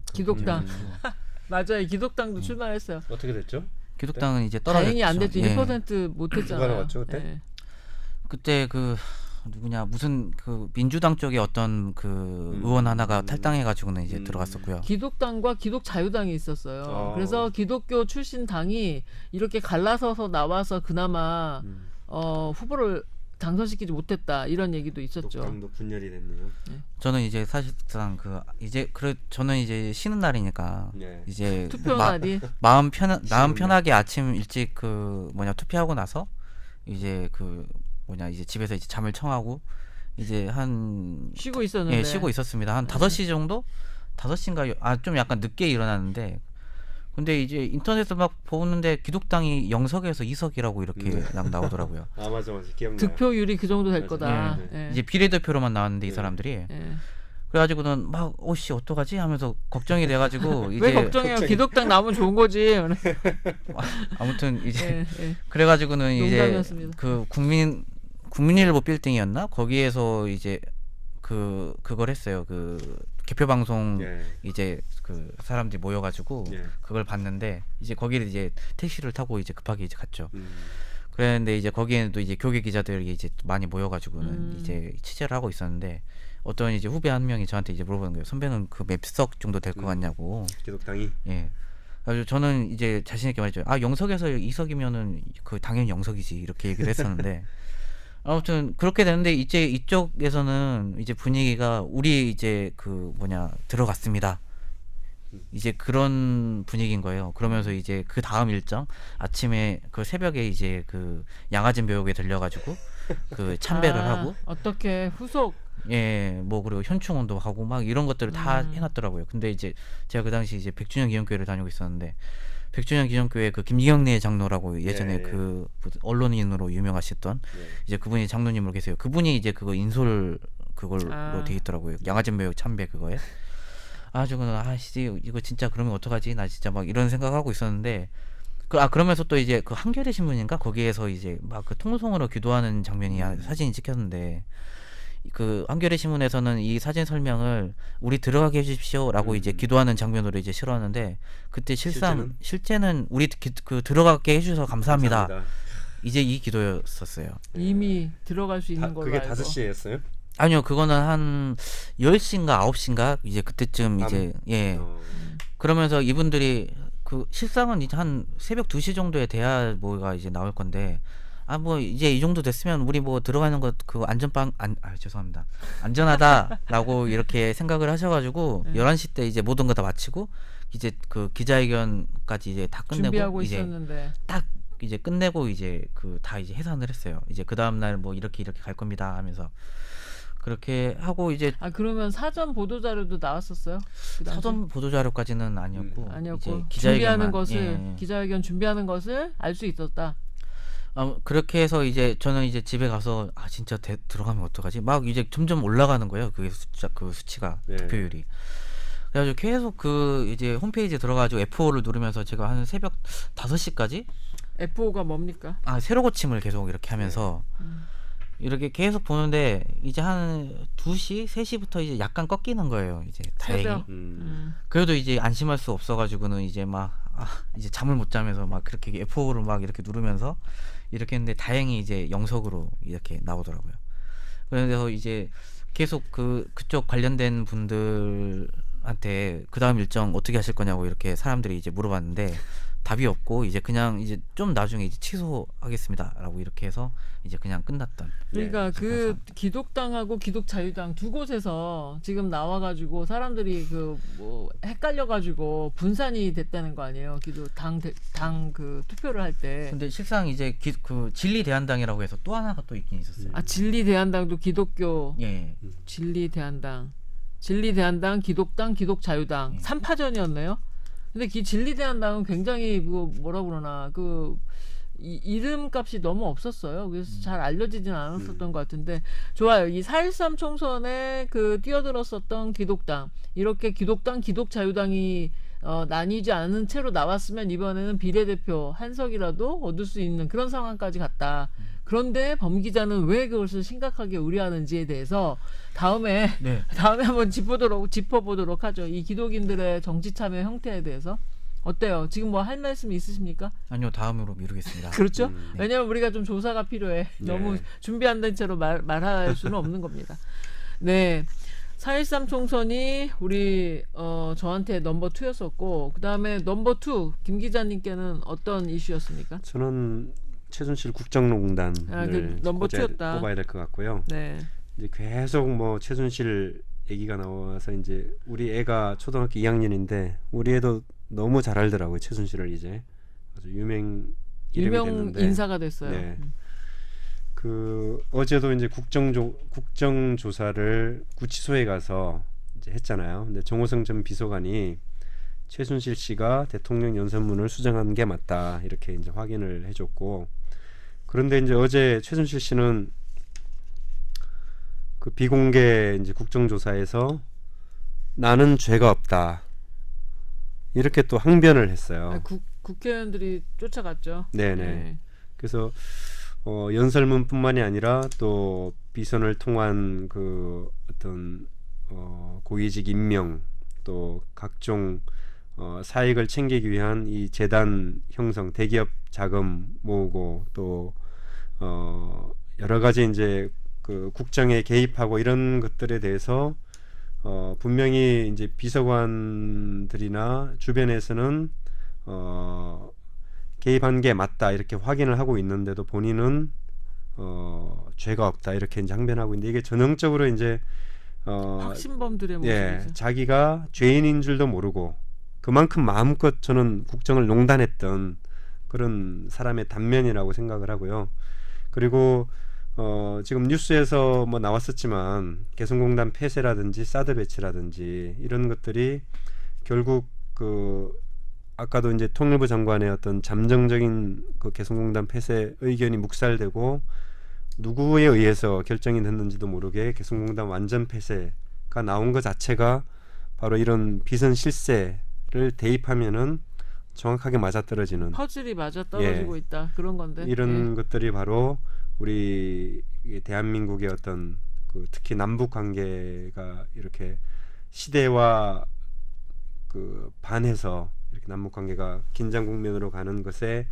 맞아요. 기독당도 출마했어요. 어떻게 됐죠? 기독당은 이제 떨어졌죠. 다행히 안 됐죠. 1% 못했잖아요. 누가 나왔죠 그때? 그때 그 누구냐 무슨 그 민주당 쪽에 어떤 그 의원 하나가 탈당해가지고는 이제 들어갔었고요. 기독당과 기독자유당이 있었어요. 그래서 기독교 출신 당이 이렇게 갈라서서 나와서 그나마 후보를 당선시키지 못했다 이런 얘기도 있었죠. 기독당도 분열이 됐네요. 저는 이제 사실상 저는 이제 쉬는 날이니까 이제 투표 날이 마음 편하게 아침 일찍 그 투표하고 나서 이제 이제 집에서 이제 잠을 청하고 이제 쉬고 있었는데 쉬고 있었습니다. 한 5시 정도? 5시인가 좀 약간 늦게 일어났는데 근데 이제 인터넷에서 막 보는데 기독당이 0석에서 2석이라고 이렇게 나오더라고요. 맞아 기억나요. 득표율이 그 정도 될 거다. 이제 비례대표로만 나왔는데 이 사람들이 그래가지고는 막 오씨 어떡하지 하면서 걱정이 돼가지고 왜 이제 걱정해요? 기독당 나오면 좋은 거지. 아무튼 이제 예, 예. 그래가지고는 이제 농담이었습니다. 그 국민일보 빌딩이었나 거기에서 이제 그걸 했어요. 그 개표 방송 예. 이제 그 사람들이 모여가지고 예. 그걸 봤는데 이제 거기를 이제 택시를 타고 이제 급하게 이제 갔죠. 음. 그랬는데 이제 거기에는 또 이제 교계 기자들이 이제 많이 모여가지고는 음. 이제 취재를 하고 있었는데 어떤 이제 후배 한 명이 저한테 이제 물어보는 거예요. 선배는 그 몇 석 정도 될 것 같냐고. 기독당이 예. 그래서 저는 이제 자신 있게 말했죠. 아 영석에서 2석이면은 그 당연히 영석이지 이렇게 얘기를 했었는데 아무튼 그렇게 되는데 이제 이쪽에서는 이제 분위기가 우리 이제 그 뭐냐 들어갔습니다. 이제 그런 분위기인 거예요. 그러면서 이제 그 다음 일정 아침에 그 새벽에 이제 그 양화진 묘역에 들려가지고 그 참배를 아, 하고 어떻게 후속 예, 뭐 그리고 현충원도 하고 막 이런 것들을 다 음. 해놨더라고요. 근데 이제 제가 그 당시 이제 백준영 기념교회를 다니고 있었는데 백준영 기념교회 그 김경래 장로라고 예전에 예. 그 언론인으로 유명하셨던 예. 이제 그분이 장로님으로 계세요. 그분이 이제 그거 인솔 그걸로 아. 돼 있더라고요. 양화진 묘역 참배 그거에. 아주 그는 아씨 이거 진짜 그러면 어떡하지? 나 진짜 막 이런 생각하고 있었는데 그러면서 또 이제 그 한겨레 신문인가 거기에서 이제 막 그 통성으로 기도하는 장면이 사진이 찍혔는데 그 한겨레 신문에서는 이 사진 설명을 우리 들어가게 해주십시오라고 이제 기도하는 장면으로 이제 실었는데 그때 실제는 우리 그 들어가게 해주셔서 감사합니다. 이제 이 기도였었어요. 이미 들어갈 수 있는 걸로 그게 알고. 5시였어요? 아니요, 그거는 한 10시인가 9시인가 이제 그때쯤 이제 예. 그러면서 이분들이 그 실상은 이제 한 새벽 2시 정도에 돼야 뭐가 이제 나올 건데 아 뭐 이제 이 정도 됐으면 우리 뭐 들어가는 것 그거 죄송합니다. 안전하다라고 이렇게 생각을 하셔가지고 11시 때 이제 모든 거 다 마치고 이제 그 기자회견까지 이제 다 끝내고 준비하고 이제 있었는데 딱 이제 끝내고 이제 그 다 이제 해산을 했어요. 이제 그 다음 날 뭐 이렇게 갈 겁니다 하면서 그렇게 하고 이제 아 그러면 사전 보도 자료도 나왔었어요? 그 당시에? 사전 보도 자료까지는 아니었고 아니었고 이제 준비하는 기자회견만, 것을 예. 기자회견 준비하는 것을 알 수 있었다. 그렇게 해서 이제 저는 이제 집에 가서 아 진짜 들어가면 어떡하지? 막 이제 점점 올라가는 거예요. 그게 수치가 네. 득표율이. 그래가지고 계속 그 이제 홈페이지에 들어가지고 F5를 누르면서 제가 한 새벽 5시까지 F5가 뭡니까? 새로 고침을 계속 이렇게 하면서 이렇게 계속 보는데 이제 한 2시, 3시부터 이제 약간 꺾이는 거예요. 이제 다행히. 새벽. 그래도 이제 안심할 수 없어가지고는 이제 막 이제 잠을 못 자면서 막 그렇게 F5를 막 이렇게 누르면서 이렇게 했는데 다행히 이제 영석으로 이렇게 나오더라고요. 그래서 이제 계속 그쪽 관련된 분들한테 그 다음 일정 어떻게 하실 거냐고 이렇게 사람들이 이제 물어봤는데 답이 없고 이제 그냥 이제 좀 나중에 이제 취소하겠습니다라고 이렇게 해서 이제 그냥 끝났던. 그러니까 그 그래서 기독당하고 기독자유당 두 곳에서 지금 나와가지고 사람들이 그 뭐 헷갈려가지고 분산이 됐다는 거 아니에요? 당 그 투표를 할 때. 근데 실상 이제 그 진리대한당이라고 해서 또 하나가 또 있긴 있었어요. 아 진리대한당도 기독교 예. 진리대한당, 기독당, 기독자유당 예. 3파전이었네요. 근데 진리대한당은 굉장히 뭐라 그러나 이름값이 너무 없었어요. 그래서 잘 알려지진 않았었던 것 같은데 좋아요. 이 4.13 총선에 뛰어들었었던 기독당 이렇게 기독당, 기독자유당이 나뉘지 않은 채로 나왔으면 이번에는 비례대표 한 석이라도 얻을 수 있는 그런 상황까지 갔다. 그런데 범 기자는 왜 그것을 심각하게 우려하는지에 대해서 다음에 한번 짚어보도록 하죠. 이 기독인들의 정치 참여 형태에 대해서 어때요? 지금 뭐 할 말씀 있으십니까? 아니요, 다음으로 미루겠습니다. 그렇죠? 왜냐하면 우리가 좀 조사가 필요해. 너무 준비한다는 채로 말할 수는 없는 겁니다. 네. 4.13 총선이 우리 저한테 넘버 2였었고 그 다음에 넘버 2 김 기자님께는 어떤 이슈였습니까? 저는 최순실 국정농단을 넘버 2였다. 꼽아야 될 것 같고요. 네. 이제 계속 뭐 최순실 얘기가 나와서 이제 우리 애가 초등학교 2학년인데 우리 애도 너무 잘 알더라고요. 최순실을 이제 아주 유명 인사가 됐어요. 네. 그 어제도 이제 국정조사를 구치소에 가서 이제 했잖아요. 근데 정호성 전 비서관이 최순실 씨가 대통령 연설문을 수정한 게 맞다 이렇게 이제 확인을 해줬고 그런데 이제 어제 최순실 씨는 그 비공개 이제 국정조사에서 나는 죄가 없다. 이렇게 또 항변을 했어요. 아, 국회의원들이 쫓아갔죠. 네네. 네. 그래서 연설문뿐만이 아니라 또 비선을 통한 그 어떤 고위직 임명 또 각종 사익을 챙기기 위한 이 재단 형성, 대기업 자금 모으고 또 여러 가지 이제 그 국정에 개입하고 이런 것들에 대해서 분명히 이제 비서관들이나 주변에서는 개입한 게 맞다 이렇게 확인을 하고 있는데도 본인은 죄가 없다 이렇게 이제 항변하고 있는데 이게 전형적으로 이제 확신범들의 예, 모습이죠. 자기가 죄인인 줄도 모르고 그만큼 마음껏 저는 국정을 농단했던 그런 사람의 단면이라고 생각을 하고요. 그리고 지금 뉴스에서 뭐 나왔었지만 개성공단 폐쇄라든지 사드 배치라든지 이런 것들이 결국 그 아까도 이제 통일부 장관의 어떤 잠정적인 그 개성공단 폐쇄 의견이 묵살되고 누구에 의해서 결정이 됐는지도 모르게 개성공단 완전 폐쇄가 나온 것 자체가 바로 이런 비선 실세를 대입하면은 정확하게 맞아떨어지는 퍼즐이 맞아 떨어지고 있다 그런 건데. 이런 예. 것들이 바로 우리 이 대한민국의 어떤 그 특히 남북 관계가 이렇게 시대와 그 반해서 이렇게 남북 관계가 긴장 국면으로 가는 것에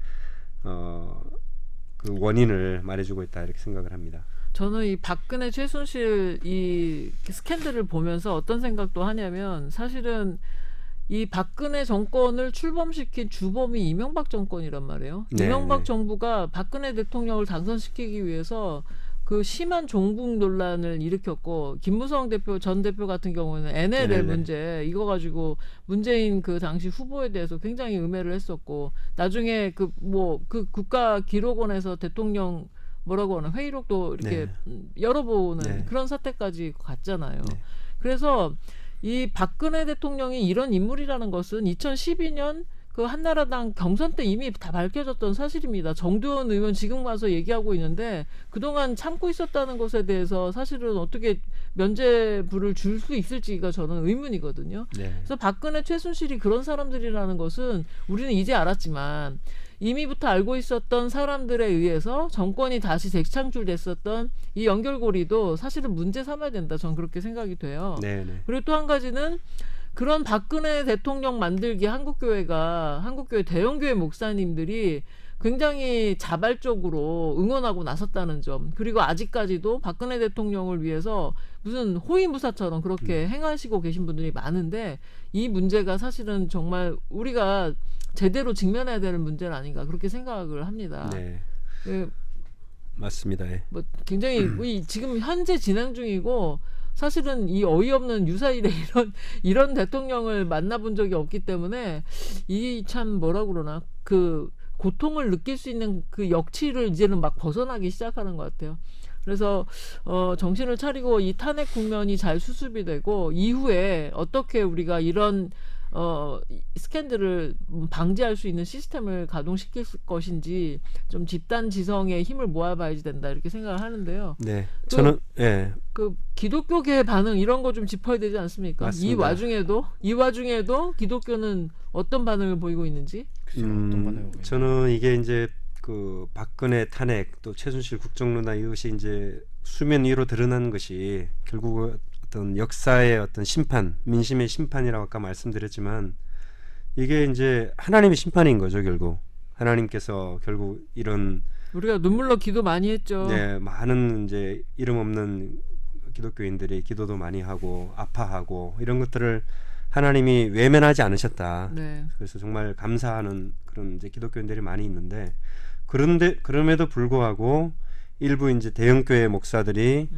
그 원인을 말해주고 있다 이렇게 생각을 합니다. 저는 이 박근혜 최순실 이 스캔들을 보면서 어떤 생각도 하냐면 사실은 이 박근혜 정권을 출범시킨 주범이 이명박 정권이란 말이에요. 네, 이명박 네. 정부가 박근혜 대통령을 당선시키기 위해서 그 심한 종북 논란을 일으켰고 김무성 대표 전 대표 같은 경우는 NLL 네네. 문제 이거 가지고 문재인 그 당시 후보에 대해서 굉장히 음해를 했었고 나중에 그 국가기록원에서 대통령 뭐라고 하나 회의록도 이렇게 열어보는 네. 그런 사태까지 갔잖아요. 네. 그래서 이 박근혜 대통령이 이런 인물이라는 것은 2012년 그 한나라당 경선 때 이미 다 밝혀졌던 사실입니다. 정두원 의원 지금 와서 얘기하고 있는데 그동안 참고 있었다는 것에 대해서 사실은 어떻게 면죄부를 줄 수 있을지가 저는 의문이거든요. 네. 그래서 박근혜 최순실이 그런 사람들이라는 것은 우리는 이제 알았지만 이미부터 알고 있었던 사람들에 의해서 정권이 다시 재창출됐었던 이 연결고리도 사실은 문제 삼아야 된다. 저는 그렇게 생각이 돼요. 네. 네. 그리고 또 한 가지는 그런 박근혜 대통령 만들기 한국교회 대형교회 목사님들이 굉장히 자발적으로 응원하고 나섰다는 점 그리고 아직까지도 박근혜 대통령을 위해서 무슨 호위무사처럼 그렇게 행하시고 계신 분들이 많은데 이 문제가 사실은 정말 우리가 제대로 직면해야 되는 문제는 아닌가 그렇게 생각을 합니다. 네. 그 맞습니다. 예. 뭐 굉장히 지금 현재 진행 중이고 사실은 이 어이없는 유사일에 이런 대통령을 만나본 적이 없기 때문에 이 참 뭐라 그러나 그 고통을 느낄 수 있는 그 역치를 이제는 막 벗어나기 시작하는 것 같아요. 그래서 정신을 차리고 이 탄핵 국면이 잘 수습이 되고 이후에 어떻게 우리가 이런 스캔들을 방지할 수 있는 시스템을 가동시킬 것인지 좀 집단 지성의 힘을 모아봐야지 된다 이렇게 생각을 하는데요. 네. 또 저는 예. 그 기독교계의 반응 이런 거 좀 짚어야 되지 않습니까? 맞습니다. 이 와중에도 기독교는 어떤 반응을 보이고 있는지. 어떤 반응을 보이나요? 저는 이게 이제 그 박근혜 탄핵 또 최순실 국정농단 이것이 이제 수면 위로 드러난 것이 결국 어떤 역사의 어떤 심판, 민심의 심판이라고 아까 말씀드렸지만 이게 이제 하나님의 심판인 거죠 결국. 하나님께서 결국 이런 우리가 눈물로 기도 많이 했죠. 네, 많은 이제 이름 없는 기독교인들이 기도도 많이 하고 아파하고 이런 것들을 하나님이 외면하지 않으셨다. 네. 그래서 정말 감사하는 그런 이제 기독교인들이 많이 있는데 그럼에도 불구하고 일부 이제 대형교회 목사들이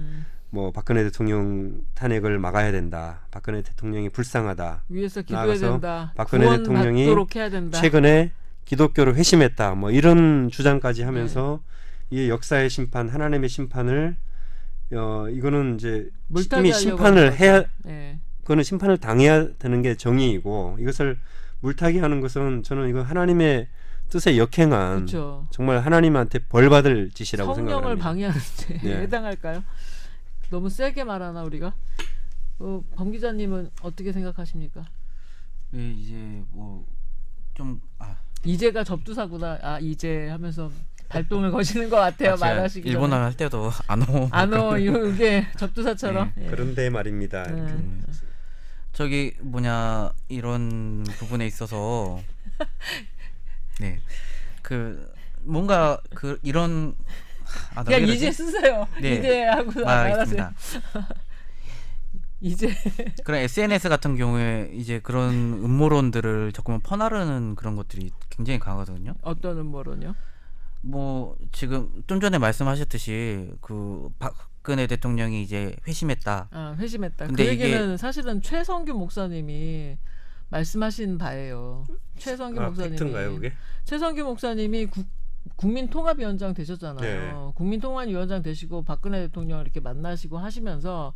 뭐 박근혜 대통령 탄핵을 막아야 된다. 박근혜 대통령이 불쌍하다. 위에서 기도해야 나아가서 된다. 박근혜 대통령이 구원받도록 해야 된다. 최근에 기독교를 회심했다. 뭐 이런 주장까지 하면서 이 역사의 심판, 하나님의 심판을 이거는 이제 물타기 이미 하려고 심판을 하는 거죠. 해야 네. 그거는 심판을 당해야 되는 게 정의이고 이것을 물타기 하는 것은 저는 이거 하나님의 뜻에 역행한 그렇죠. 정말 하나님한테 벌 받을 짓이라고 성령을 생각합니다. 방해하는 죄에 네. 해당할까요? 너무 세게 말하나 우리가? 범 기자님은 어떻게 생각하십니까? 네, 이제 뭐 좀 이제가 접두사구나. 이제 하면서 발동을 거시는 것 같아요. 제가 말하시기 전에. 일본어 할 때도 안오 안어 이게 접두사처럼. 예. 그런데 말입니다. 이렇게. 저기 뭐냐 이런 부분에 있어서 네 그 뭔가 그 이런 나 그냥 왜 이제 그러지? 쓰세요. 네. 이제 하고 말하세요. 알겠습니다. 이제 그런 SNS 같은 경우에 이제 그런 음모론들을 자꾸만 퍼나르는 그런 것들이 굉장히 강하거든요. 어떤 음모론요? 뭐 지금 좀 전에 말씀하셨듯이 그 박근혜 대통령이 이제 회심했다. 회심했다. 근데 그 얘기는 사실은 최성규 목사님이 말씀하신 바예요. 최성규 목사님이 팩트인가요, 그게? 최성규 목사님이 국민통합위원장 되셨잖아요. 네. 국민통합위원장 되시고 박근혜 대통령을 이렇게 만나시고 하시면서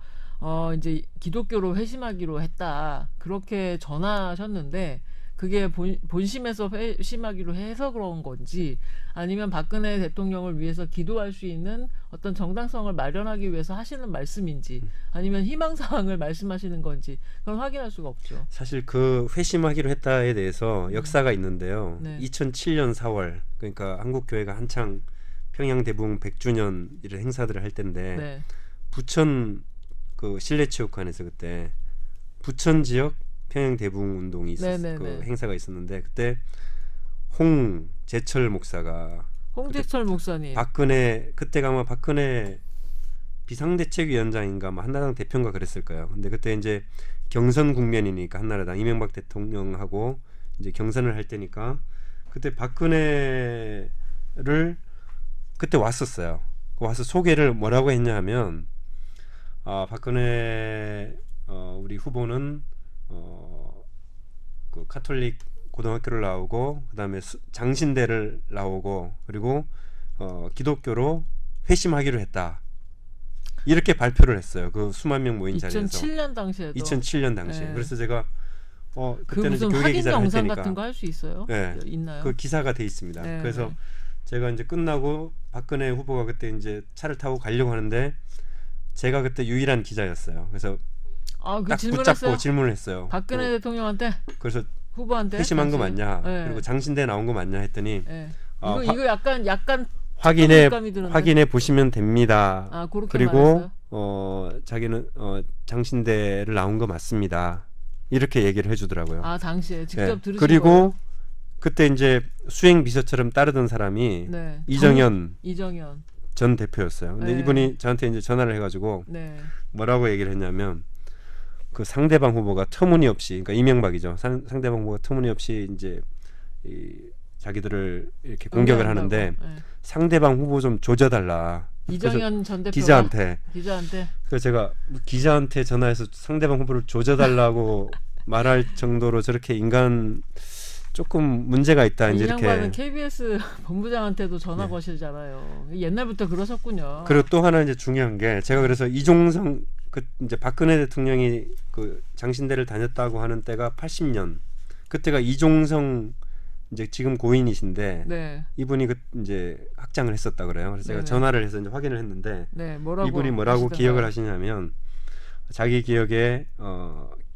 이제 기독교로 회심하기로 했다. 그렇게 전하셨는데 그게 본심에서 회심하기로 해서 그런 건지 아니면 박근혜 대통령을 위해서 기도할 수 있는 어떤 정당성을 마련하기 위해서 하시는 말씀인지 아니면 희망사항을 말씀하시는 건지 그건 확인할 수가 없죠. 사실 그 회심하기로 했다에 대해서 역사가 있는데요. 네. 2007년 4월 그러니까 한국 교회가 한창 평양 대부흥 100주년 이런 행사들을 할 때인데 네. 부천 그 실내체육관에서 그때 부천 지역 평양 대부흥 운동이 네네네. 그 행사가 있었는데 그때 홍제철 목사가 홍제철 목사님. 그때가 아마 박근혜 비상대책위원장인가 뭐 한나라당 대표인가 그랬을 거예요. 근데 그때 이제 경선 국면이니까 한나라당 이명박 대통령하고 이제 경선을 할 때니까 그때 박근혜를 그때 왔었어요. 와서 소개를 뭐라고 했냐 하면 박근혜 우리 후보는 그 카톨릭 고등학교를 나오고 그다음에 장신대를 나오고 그리고 기독교로 회심하기로 했다. 이렇게 발표를 했어요. 그 수만 명 모인 자리에서. 2007년 당시에도. 2007년 당시에. 네. 그래서 제가 그 그때는 무슨 교계 확인 기자를 할 영상 테니까 같은 거 할 수 있어요? 네. 있나요? 그 기사가 돼 있습니다. 네. 그래서 제가 이제 끝나고 박근혜 후보가 그때 이제 차를 타고 가려고 하는데 제가 그때 유일한 기자였어요. 그래서 그 딱 질문했어요? 붙잡고 질문을 했어요. 박근혜 대통령한테 그래서 후보한테 회심한 거 당시? 맞냐? 네. 그리고 장신대 나온 거 맞냐 했더니 네. 어, 이거 약간 확인해 보시면 됩니다. 그렇게 그리고 말했어요? 자기는 장신대를 나온 거 맞습니다. 이렇게 얘기를 해주더라고요. 당시에 직접 네. 들으신 그리고 거예요? 그때 이제 수행 비서처럼 따르던 사람이 네. 이정현 전 대표였어요. 근데 네. 이분이 저한테 이제 전화를 해가지고 네. 뭐라고 얘기를 했냐면 그 상대방 후보가 터무니없이 그러니까 이명박이죠. 상대방 후보가 터무니없이 이제 자기들을 이렇게 공격을 응대한다고. 하는데 네. 상대방 후보 좀 조져달라. 이정현 전 대표가 기자한테. 그래서 제가 기자한테 전화해서 상대방 후보를 조져달라고 말할 정도로 저렇게 인간 조금 문제가 있다. 이 이제 양반은 이렇게. KBS 본부장한테도 전화 거시잖아요. 옛날부터 그러셨군요. 그리고 또 하나 이제 중요한 게 제가 그래서 이종성 이제 박근혜 대통령이 그 장신대를 다녔다고 하는 때가 80년. 그때가 이종성 이제 지금 고인이신데 네. 이분이 이제 학장을 했었다 그래요. 그래서 제가 네네. 전화를 해서 이제 확인을 했는데 이분이 뭐라고 하시던가요? 기억을 하시냐면 자기 기억에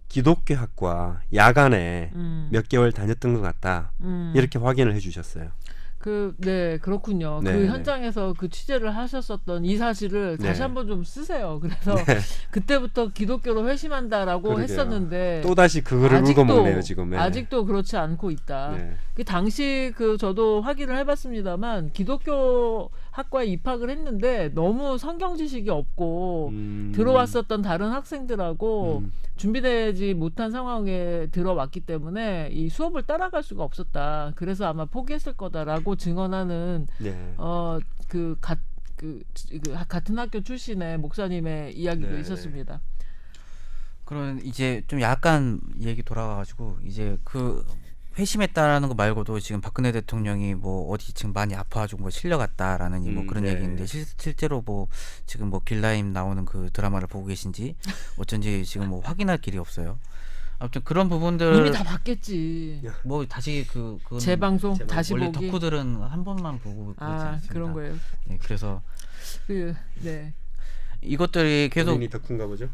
기독교학과 야간에 몇 개월 다녔던 것 같다. 이렇게 확인을 해주셨어요. 그렇군요. 네, 그 네. 현장에서 그 취재를 하셨었던 이 사실을 네. 다시 한번 좀 쓰세요. 그래서 네. 그때부터 기독교로 회심한다라고 그러게요. 했었는데 또 다시 그거를 울고먹네요 지금. 네. 아직도 그렇지 않고 있다. 네. 그 당시 저도 확인을 해봤습니다만 기독교 학과에 입학을 했는데 너무 성경 지식이 없고 들어왔었던 다른 학생들하고 준비되지 못한 상황에 들어왔기 때문에 이 수업을 따라갈 수가 없었다. 그래서 아마 포기했을 거다라고 증언하는 네. 같은 학교 출신의 목사님의 이야기도 네. 있었습니다. 그런 이제 좀 약간 얘기 돌아가가지고 이제 그 회심했다라는 거 말고도 지금 박근혜 대통령이 뭐 어디 지금 많이 아파가지고 뭐 실려갔다라는 뭐 그런 네. 얘기인데 실제로 뭐 지금 뭐 길라임 나오는 그 드라마를 보고 계신지 어쩐지 지금 뭐 확인할 길이 없어요. 아무튼 그런 부분들 이미 다 봤겠지. 뭐 다시 그건 재방송 다시 원래 보기. 덕후들은 한 번만 보고 그러지 않습니다. 그런 거예요. 네, 그래서 네. 이것들이 계속 본인이 덕후인가 보죠.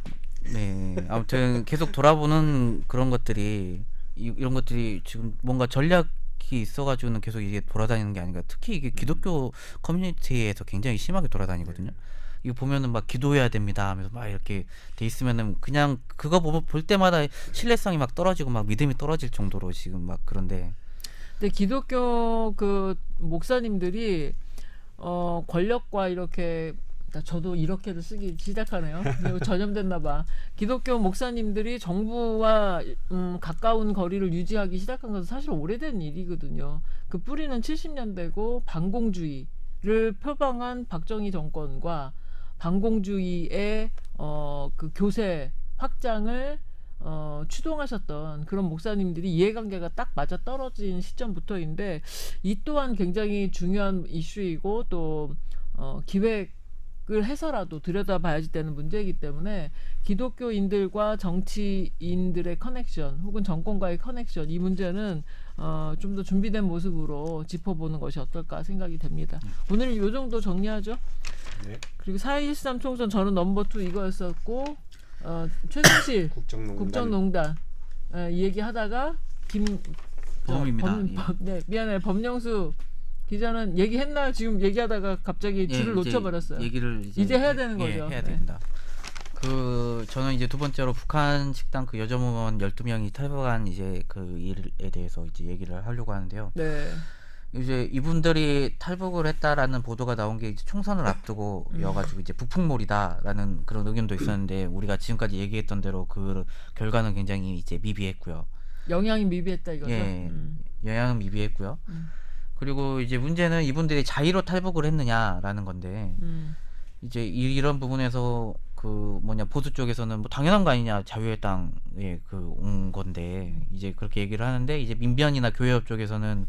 네, 아무튼 계속 돌아보는 그런 것들이 이런 것들이 지금 뭔가 전략이 있어가지고는 계속 이게 돌아다니는 게 아닌가. 특히 이게 기독교 커뮤니티에서 굉장히 심하게 돌아다니거든요. 이거 보면은 막 기도해야 됩니다 하면서 막 이렇게 돼 있으면은 그냥 그거 볼 때마다 신뢰성이 막 떨어지고 막 믿음이 떨어질 정도로 지금 막 그런데 근데 기독교 그 목사님들이 권력과 이렇게 저도 이렇게도 쓰기 시작하네요. 이거 전염됐나 봐. 기독교 목사님들이 정부와 가까운 거리를 유지하기 시작한 것은 사실 오래된 일이거든요. 그 뿌리는 70년대고 반공주의를 표방한 박정희 정권과 반공주의의 그 교세 확장을 추동하셨던 그런 목사님들이 이해관계가 딱 맞아 떨어진 시점부터인데 이 또한 굉장히 중요한 이슈이고 또 기획을 해서라도 들여다봐야지 되는 문제이기 때문에 기독교인들과 정치인들의 커넥션 혹은 정권과의 커넥션 이 문제는 좀 더 준비된 모습으로 짚어보는 것이 어떨까 생각이 됩니다. 오늘 이 정도 정리하죠. 네. 그리고 4.13 총선 저는 넘버 2 이거였었고 최순실 국정농단 이 얘기하다가 범입니다. 네, 미안해 범영수 기자는 얘기했나요? 지금 얘기하다가 갑자기 줄을 놓쳐버렸어요. 얘기를 이제 해야 되는 거죠. 해야 네. 됩니다. 저는 이제 두 번째로 북한 식당 그 여점원 12명이 탈북한 이제 그 일에 대해서 이제 얘기를 하려고 하는데요. 네. 이제 이분들이 탈북을 했다라는 보도가 나온 게 이제 총선을 앞두고 여가지고 이제 북풍몰이다라는 그런 의견도 있었는데 우리가 지금까지 얘기했던 대로 그 결과는 굉장히 이제 미비했고요. 영향이 미비했다 이거죠. 예, 영향은 미비했고요. 그리고 이제 문제는 이분들이 자의로 탈북을 했느냐라는 건데 이제 이런 부분에서 그 보수 쪽에서는 뭐 당연한 거 아니냐 자유의 땅에 온 건데 이제 그렇게 얘기를 하는데 이제 민변이나 교회협 쪽에서는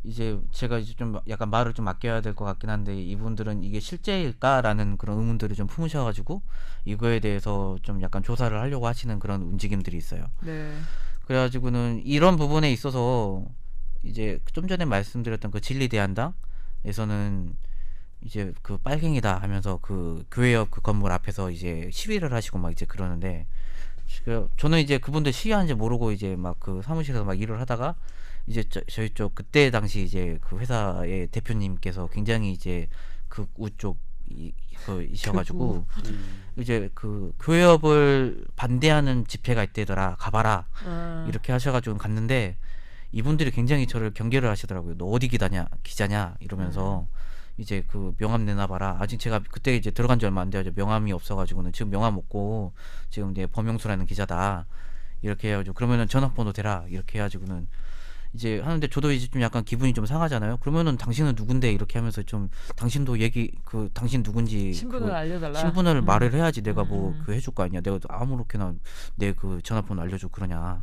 이제 제가 이제 좀 약간 말을 좀 아껴야 될 것 같긴 한데 이분들은 이게 실제일까라는 그런 의문들을 좀 품으셔가지고 이거에 대해서 좀 약간 조사를 하려고 하시는 그런 움직임들이 있어요. 네. 그래가지고는 이런 부분에 있어서 이제 좀 전에 말씀드렸던 그 진리대한당에서는 이제 그 빨갱이다 하면서 그 교회협 그 건물 앞에서 이제 시위를 하시고 막 이제 그러는데 저는 이제 그분들 시위하는지 모르고 이제 막 그 사무실에서 막 일을 하다가 이제 저희 쪽 그때 당시 이제 그 회사의 대표님께서 굉장히 이제 극우 쪽 이셔가지고 이제 그 교회협을 반대하는 집회가 있대더라 가봐라 이렇게 하셔가지고 갔는데 이분들이 굉장히 저를 경계를 하시더라고요. 너 어디 기자냐 이러면서 이제 그 명함 내놔봐라. 아직 제가 그때 이제 들어간 지 얼마 안 돼가지고 명함이 없어가지고는 지금 명함 없고 지금 이제 범용수라는 기자다 이렇게 해가지고 그러면은 전화번호 대라 이렇게 해가지고는 이제 하는데 저도 이제 좀 약간 기분이 좀 상하잖아요. 그러면은 당신은 누군데 이렇게 하면서 좀 당신도 당신 누군지 신분을 알려달라. 신분을 말을 해야지 내가 뭐 그 해줄 거 아니야. 내가 아무렇게나 내 그 전화번호 알려줘 그러냐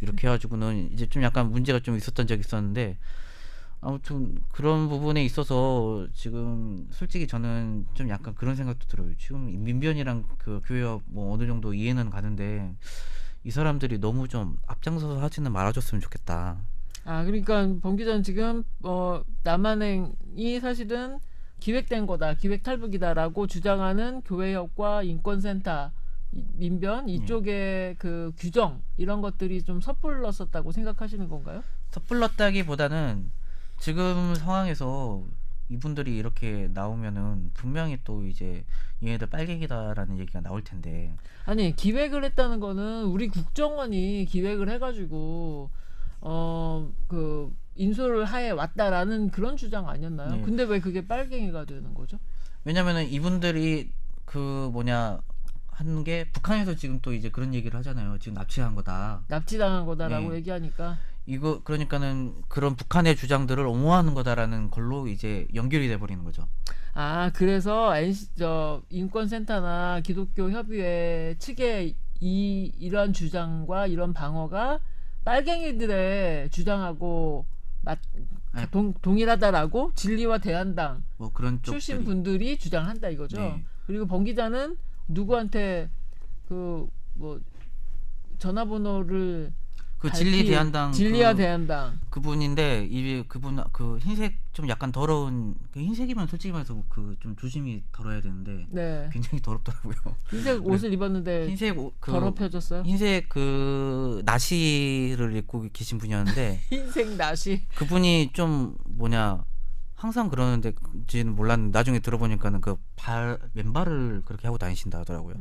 이렇게 해가지고는 이제 좀 약간 문제가 좀 있었던 적이 있었는데 아무튼 그런 부분에 있어서 지금 솔직히 저는 좀 약간 그런 생각도 들어요. 지금 민변이랑 그 교회협 뭐 어느 정도 이해는 가는데 이 사람들이 너무 좀 앞장서서 하지는 말아줬으면 좋겠다. 그러니까 범 기자는 지금 남한행이 사실은 기획된 거다, 기획 탈북이다라고 주장하는 교회협과 인권센터, 민변 이쪽의 그 규정 이런 것들이 좀 섣불렀었다고 생각하시는 건가요? 섣불렀다기보다는 지금 상황에서 이분들이 이렇게 나오면은 분명히 또 이제 얘네들 빨갱이다라는 얘기가 나올 텐데. 아니 기획을 했다는 거는 우리 국정원이 기획을 해가지고 그 인솔을 하에 왔다라는 그런 주장 아니었나요? 네. 근데 왜 그게 빨갱이가 되는 거죠? 왜냐면은 이분들이 한 게 북한에서 지금 또 이제 그런 얘기를 하잖아요. 지금 납치한 거다. 납치당한 거다라고 네. 얘기하니까 이거 그러니까는 그런 북한의 주장들을 옹호하는 거다라는 걸로 이제 연결이 돼 버리는 거죠. 그래서 인권센터나 기독교 협의회 측의 이런 주장과 이런 방어가 빨갱이들의 주장하고 동일하다라고 진리와 대한당 뭐 그런 출신 쪽들이. 분들이 주장한다 이거죠. 네. 그리고 범 기자는 누구한테 그 뭐 전화번호를 그 진리 대한당 진리와 그 대한당. 그분인데 이 그분 그 흰색 좀 약간 더러운 그 흰색이면 솔직히 말해서 그 좀 조심히 덜어야 되는데 네. 굉장히 더럽더라고요. 흰색 옷을 입었는데 흰색 그 더럽혀졌어요. 흰색 그 나시를 입고 계신 분이었는데 흰색 나시. 그분이 좀 뭐냐 항상 그러는데지는 몰랐는데 나중에 들어보니까는 그 발 맨발을 그렇게 하고 다니신다 하더라고요.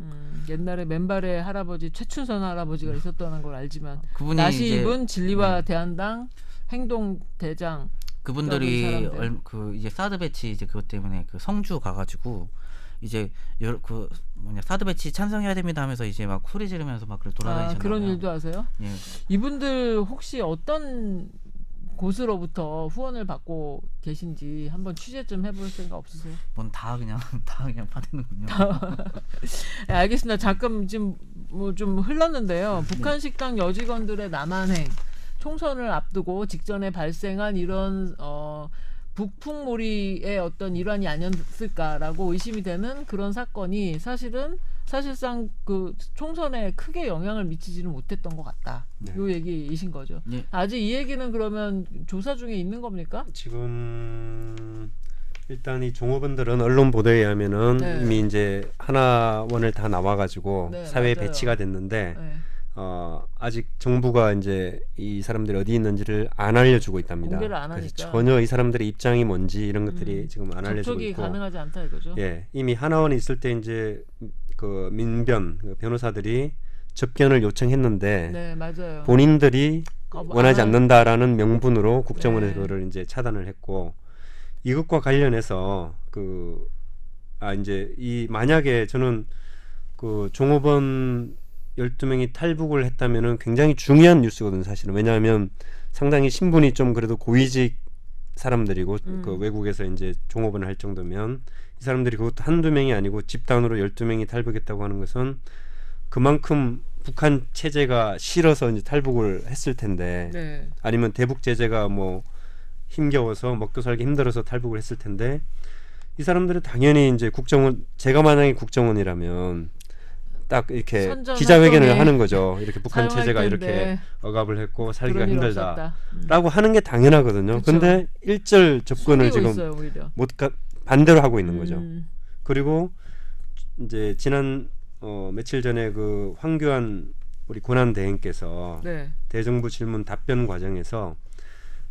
옛날에 맨발의 할아버지 최춘선 할아버지가 있었다는 걸 알지만 그분이 나시 이제 입은 진리와 대한당 행동 대장 그분들이 사람들. 그 이제 사드 배치 이제 그것 때문에 그 성주 가가지고 이제 그 뭐냐 사드 배치 찬성해야 됩니다 하면서 이제 막 소리 지르면서 막 돌아다니셨나요? 그런 일도 하세요? 예. 이분들 혹시 어떤 곳으로부터 후원을 받고 계신지 한번 취재 좀 해볼 생각 없으세요? 뭔 다 그냥 파대는군요. 네, 알겠습니다. 잠깐 지금 뭐 좀 흘렀는데요. 북한 식당 여직원들의 남한행 총선을 앞두고 직전에 발생한 이런 북풍몰이의 어떤 일환이 아니었을까라고 의심이 되는 그런 사건이 사실상 그 총선에 크게 영향을 미치지는 못했던 것 같다. 네. 요 얘기이신 거죠. 예. 아직 이 얘기는 그러면 조사 중에 있는 겁니까? 지금 일단 이 종업원들은 언론 보도에 의하면은 네. 이미 이제 하나원을 다 나와가지고 네, 사회에 맞아요. 배치가 됐는데 네. 아직 정부가 이제 이 사람들이 어디 있는지를 안 알려주고 있답니다. 공개를 안 그래서 하니까. 전혀 이 사람들의 입장이 뭔지 이런 것들이 지금 안 알려지고 접촉이 있고, 가능하지 않다 이거죠. 예, 이미 하나원에 있을 때 이제 그 민변 그 변호사들이 접견을 요청했는데 네, 맞아요. 본인들이 원하지 안 않는다라는 명분으로 국정원에서 네. 그거를 이제 차단을 했고, 이것과 관련해서 이제 이 만약에 저는 그 종업원 12명이 탈북을 했다면은 굉장히 중요한 뉴스거든요, 사실은. 왜냐하면 상당히 신분이 좀 그래도 고위직 사람들이고 그 외국에서 이제 종업원을 할 정도면 이 사람들이 그것도 한두 명이 아니고 집단으로 12명이 탈북했다고 하는 것은 그만큼 북한 체제가 싫어서 이제 탈북을 했을 텐데, 네. 아니면 대북 제재가 뭐 힘겨워서 먹고 살기 힘들어서 탈북을 했을 텐데, 이 사람들은 당연히 이제 국정원, 제가 만약에 국정원이라면 딱 이렇게 선전 기자회견을 활동에 하는 거죠. 이렇게 북한 사용할 체제가 텐데 이렇게 억압을 했고 살기가 그런 일 힘들다라고 없었다. 하는 게 당연하거든요. 그쵸. 근데 일절 접근을 숨기고 지금 있어요, 오히려. 반대로 하고 있는 거죠. 음. 그리고 이제 지난 며칠 전에 그 황교안 우리 권한대행께서 네. 대정부 질문 답변 과정에서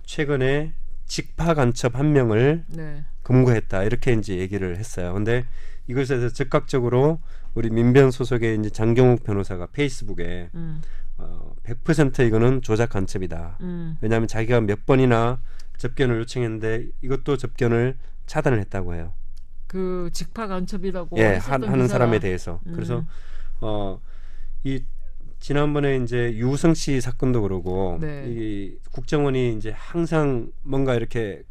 최근에 직파 간첩 한 명을 네. 검거했다 이렇게 이제 얘기를 했어요. 근데 이것에 대해서 즉각적으로 우리 민변 소속의 이제 장경욱 변호사가 페이스북에 100% 이거는 조작 간첩이다. 왜냐하면 자기가 몇 번이나 접견을 요청했는데 이것도 접견을 차단을 했다고 해요. 그 직파 간첩이라고 예, 했었던 하는 기사가- 사람에 대해서. 그래서 이 지난번에 이제 유성 씨 사건도 그러고 네. 이 국정원이 이제 항상 뭔가 이렇게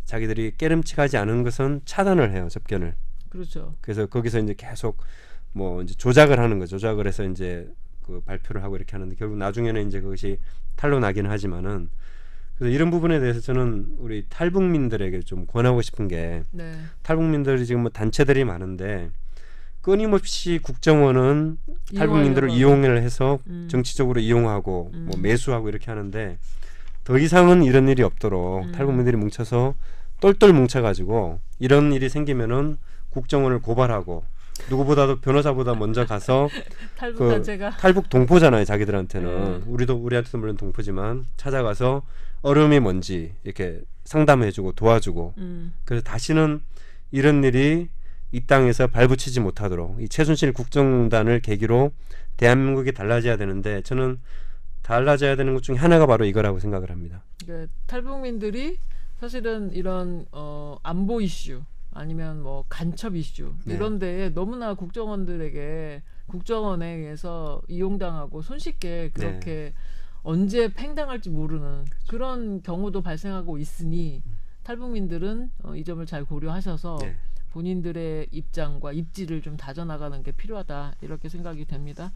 자기들이 깨름칙하지 않은 것은 차단을 해요, 접견을. 그렇죠. 그래서 거기서 이제 계속 뭐 이제 조작을 하는 거죠. 조작을 해서 이제 그 발표를 하고 이렇게 하는데 결국 나중에는 이제 그것이 탄로나긴 하지만은, 그래서 이런 부분에 대해서 저는 우리 탈북민들에게 좀 권하고 싶은 게, 네. 탈북민들이 지금 뭐 단체들이 많은데 끊임없이 국정원은 탈북민들을 이용하려고 이용을 해서 정치적으로 이용하고 뭐 매수하고 이렇게 하는데, 더 이상은 이런 일이 없도록 탈북민들이 뭉쳐서 똘똘 뭉쳐가지고 이런 일이 생기면은 국정원을 고발하고, 누구보다도 변호사보다 먼저 가서 탈북 단체가 탈북 동포잖아요, 자기들한테는. 우리한테도 물론 동포지만 찾아가서 어려움이 뭔지 이렇게 상담해주고 도와주고, 그래서 다시는 이런 일이 이 땅에서 발붙이지 못하도록 이 최순실 국정단을 계기로 대한민국이 달라져야 되는데, 저는 달라져야 되는 것 중에 하나가 바로 이거라고 생각을 합니다. 그러니까 탈북민들이 사실은 이런 안보 이슈 아니면 뭐 간첩 이슈 네. 이런 데에 너무나 국정원에 의해서 이용당하고 손쉽게 그렇게 언제 팽당할지 모르는 그런 경우도 발생하고 있으니 탈북민들은 이 점을 잘 고려하셔서 네. 본인들의 입장과 입지를 좀 다져나가는 게 필요하다 이렇게 생각이 됩니다.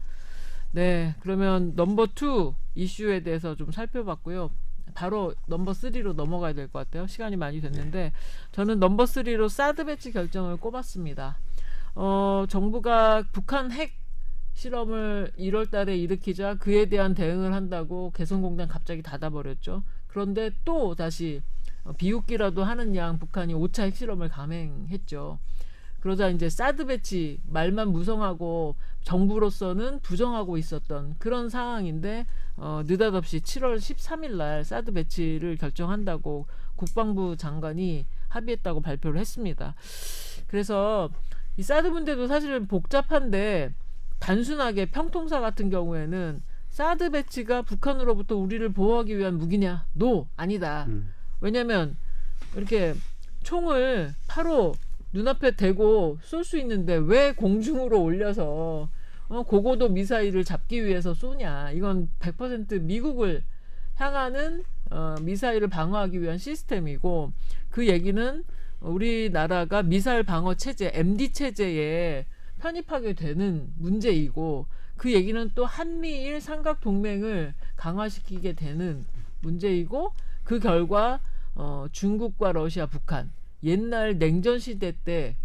네, 그러면 넘버 2 이슈에 대해서 좀 살펴봤고요. 바로 넘버 3로 넘어가야 될 것 같아요. 시간이 많이 됐는데 저는 넘버 3로 사드 배치 결정을 꼽았습니다. 정부가 북한 핵 실험을 1월 달에 일으키자 그에 대한 대응을 한다고 개성공단 갑자기 닫아버렸죠. 그런데 또 다시 비웃기라도 하는 양 북한이 5차 핵실험을 감행했죠. 그러자 이제 사드 배치 말만 무성하고 정부로서는 부정하고 있었던 그런 상황인데 느닷없이 7월 13일 날 사드 배치를 결정한다고 국방부 장관이 합의했다고 발표를 했습니다. 그래서 이 사드 문제도 사실은 복잡한데 단순하게 평통사 같은 경우에는 사드 배치가 북한으로부터 우리를 보호하기 위한 무기냐? 노! 아니다. 왜냐면 이렇게 총을 바로 눈앞에 대고 쏠 수 있는데 왜 공중으로 올려서 고고도 미사일을 잡기 위해서 쏘냐. 이건 100% 미국을 향하는 미사일을 방어하기 위한 시스템이고 그 얘기는 우리나라가 미사일 방어 체제 MD 체제에 편입하게 되는 문제이고 그 얘기는 또 한미일 삼각 동맹을 강화시키게 되는 문제이고 그 결과 중국과 러시아, 북한 옛날 냉전 시대 때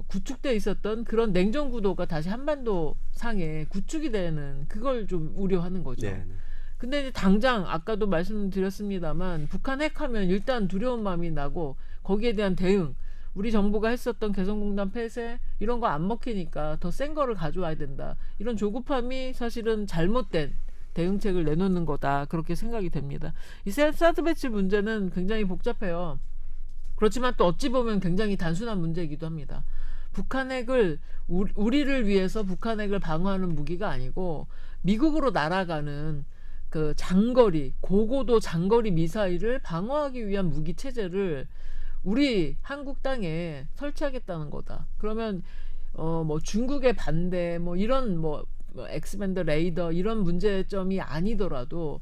구축돼 있었던 그런 냉전 구도가 다시 한반도 상에 구축이 되는 그걸 좀 우려하는 거죠. 네, 네. 근데 이제 당장 아까도 말씀드렸습니다만 북한 핵하면 일단 두려운 마음이 나고 거기에 대한 대응 우리 정부가 했었던 개성공단 폐쇄 이런 거 안 먹히니까 더 센 거를 가져와야 된다. 이런 조급함이 사실은 잘못된 대응책을 내놓는 거다. 그렇게 생각이 됩니다. 이 사드 배치 문제는 굉장히 복잡해요. 그렇지만 또 어찌 보면 굉장히 단순한 문제이기도 합니다. 북한 핵을 우리를 위해서 북한 핵을 방어하는 무기가 아니고 미국으로 날아가는 그 장거리 고고도 장거리 미사일을 방어하기 위한 무기 체제를 우리 한국 땅에 설치하겠다는 거다. 그러면 뭐 중국의 반대 뭐 이런 뭐 엑스밴드 레이더 이런 문제점이 아니더라도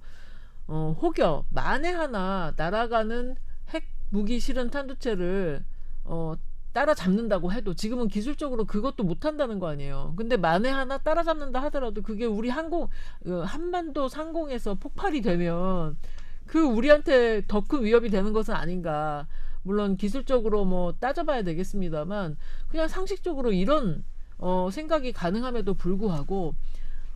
혹여 만에 하나 날아가는 핵 무기 실은 탄두체를 따라잡는다고 해도 지금은 기술적으로 그것도 못한다는 거 아니에요. 근데 만에 하나 따라잡는다 하더라도 그게 우리 한반도 상공에서 폭발이 되면 그 우리한테 더 큰 위협이 되는 것은 아닌가. 물론 기술적으로 뭐 따져봐야 되겠습니다만 그냥 상식적으로 이런 생각이 가능함에도 불구하고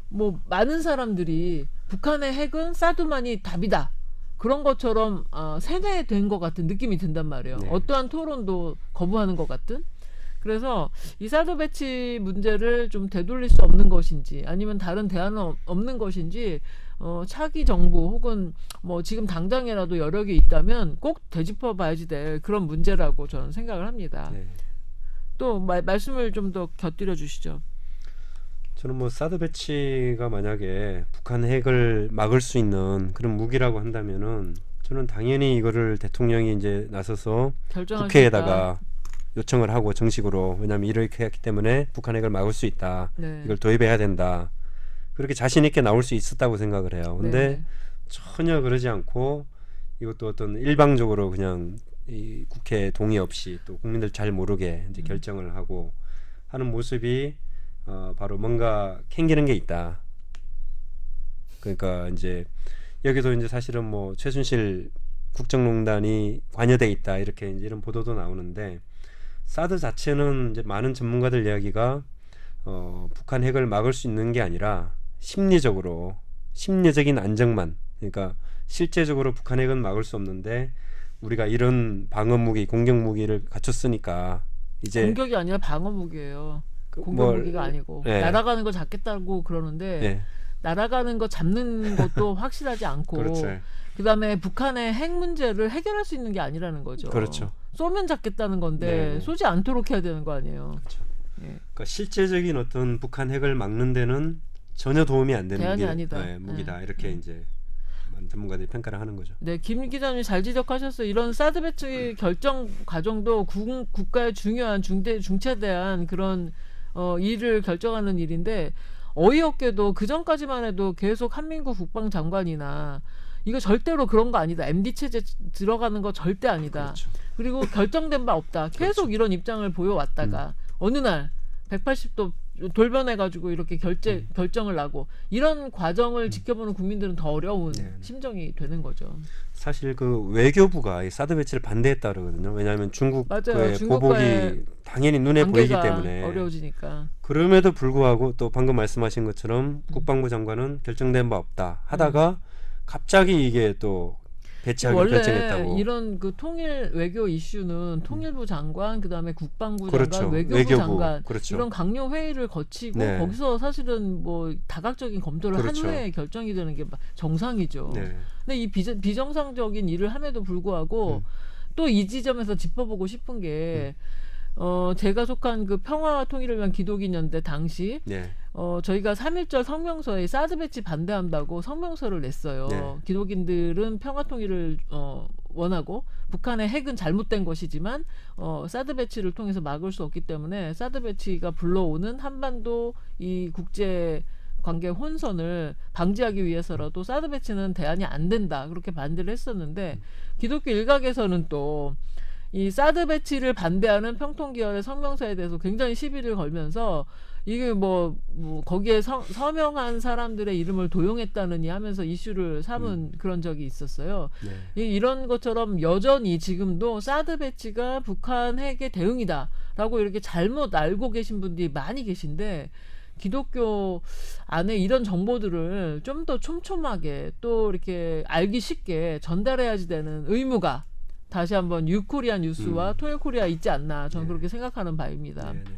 뭐 많은 사람들이 북한의 핵은 사드만이 답이다. 그런 것처럼 세뇌된 것 같은 느낌이 든단 말이에요. 네. 어떠한 토론도 거부하는 것 같은. 그래서 이 사드 배치 문제를 좀 되돌릴 수 없는 것인지 아니면 다른 대안은 없는 것인지 차기 정부 혹은 뭐 지금 당장이라도 여력이 있다면 꼭 되짚어 봐야지 될 그런 문제라고 저는 생각을 합니다. 네. 또 말씀을 좀 더 곁들여 주시죠. 저는 뭐 사드 배치가 만약에 북한 핵을 막을 수 있는 그런 무기라고 한다면은 저는 당연히 이거를 대통령이 이제 나서서 결정하시니까. 국회에다가 요청을 하고 정식으로 왜냐하면 이렇게 했기 때문에 북한 핵을 막을 수 있다. 네. 이걸 도입해야 된다. 그렇게 자신 있게 나올 수 있었다고 생각을 해요. 근데 네. 전혀 그러지 않고 이것도 어떤 일방적으로 그냥 이 국회 동의 없이 또 국민들 잘 모르게 이제 결정을 하고 하는 모습이 바로 뭔가 캥기는 게 있다. 그러니까 이제 여기도 이제 사실은 뭐 최순실 국정농단이 관여돼 있다 이렇게 이제 이런 보도도 나오는데 사드 자체는 이제 많은 전문가들 이야기가 북한 핵을 막을 수 있는 게 아니라 심리적인 안정만 그러니까 실제적으로 북한 핵은 막을 수 없는데 우리가 이런 방어 무기, 공격 무기를 갖췄으니까 이제 공격이 아니라 방어 무기예요. 공격 뭐, 무기가 아니고 네. 날아가는 거 잡겠다고 그러는데 네. 날아가는 거 잡는 것도 확실하지 않고 그렇죠. 그다음에 북한의 핵 문제를 해결할 수 있는 게 아니라는 거죠. 그렇죠. 쏘면 잡겠다는 건데 네. 쏘지 않도록 해야 되는 거 아니에요. 그렇죠. 예. 그러니까 실제적인 어떤 북한 핵을 막는 데는 전혀 도움이 안 되는 대안이 아니다. 무기다 이렇게 이제 많은 전문가들이 평가를 하는 거죠. 네, 김 기자님 잘 지적하셨어요. 이런 사드 배치 결정 과정도 국가의 중요한 중차대한 그런 일을 결정하는 일인데 어이없게도 그 전까지만 해도 계속 한민구 국방장관이나 이거 절대로 그런 거 아니다. MD 체제 들어가는 거 절대 아니다. 그렇죠. 그리고 결정된 바 없다. 계속 그렇죠. 이런 입장을 보여왔다가 어느 날 180도 돌변해가지고 이렇게 결정을 나고 이런 과정을 지켜보는 국민들은 더 어려운 네. 심정이 되는 거죠. 사실 그 외교부가 이 사드 배치를 반대했다 그러거든요. 왜냐하면 중국의 맞아요. 중국과의 보복이 당연히 눈에 보이기 관계가 때문에. 어려워지니까. 그럼에도 불구하고 또 방금 말씀하신 것처럼 국방부 장관은 결정된 바 없다 하다가 갑자기 이게 또 배치하기로 원래 결정했다고. 이런 그 통일 외교 이슈는 통일부 장관, 그다음에 국방부 그렇죠. 장관, 외교부, 외교부. 장관 그렇죠. 이런 강요 회의를 거치고 네. 거기서 사실은 뭐 다각적인 검토를 그렇죠. 한 후에 결정이 되는 게 정상이죠. 네. 근데 이 비정상적인 일을 함에도 불구하고 또 이 지점에서 짚어보고 싶은 게 제가 속한 그 평화 통일을 위한 기독인연대 당시 네. 저희가 3.1절 성명서에 사드 배치 반대한다고 성명서를 냈어요. 네. 기독인들은 평화 통일을 원하고 북한의 핵은 잘못된 것이지만 사드 배치를 통해서 막을 수 없기 때문에 사드 배치가 불러오는 한반도 이 국제 관계 혼선을 방지하기 위해서라도 사드 배치는 대안이 안 된다 그렇게 반대를 했었는데 기독교 일각에서는 또 이 사드 배치를 반대하는 평통기원의 성명서에 대해서 굉장히 시비를 걸면서 이게 뭐 거기에 서명한 사람들의 이름을 도용했다느니 하면서 이슈를 삼은 그런 적이 있었어요. 네. 이런 것처럼 여전히 지금도 사드 배치가 북한 핵의 대응이다라고 이렇게 잘못 알고 계신 분들이 많이 계신데 기독교 안에 이런 정보들을 좀 더 촘촘하게 또 이렇게 알기 쉽게 전달해야지 되는 의무가 다시 한번 유코리아 뉴스와 통일코리아 있지 않나 저는 그렇게 생각하는 바입니다. 네, 네.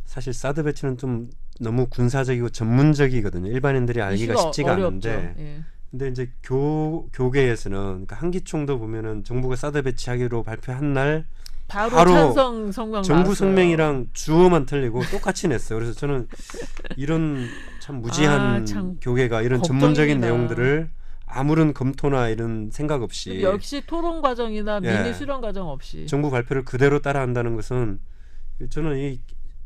사실 사드 배치는 좀 너무 군사적이고 전문적이거든요. 일반인들이 알기가 이슈가 쉽지가 어렵죠. 않은데 예. 근데 이제 교계에서는 그러니까 한기총도 보면은 정부가 사드 배치하기로 발표한 날 바로 찬성 성명 정부 나왔어요. 성명이랑 주어만 틀리고 똑같이 냈어요. 그래서 저는 이런 참 무지한 참 교계가 이런 걱정입니다. 전문적인 내용들을 아무런 검토나 이런 생각 없이 역시 토론 과정이나 예. 미니 수련 과정 없이 정부 발표를 그대로 따라한다는 것은 저는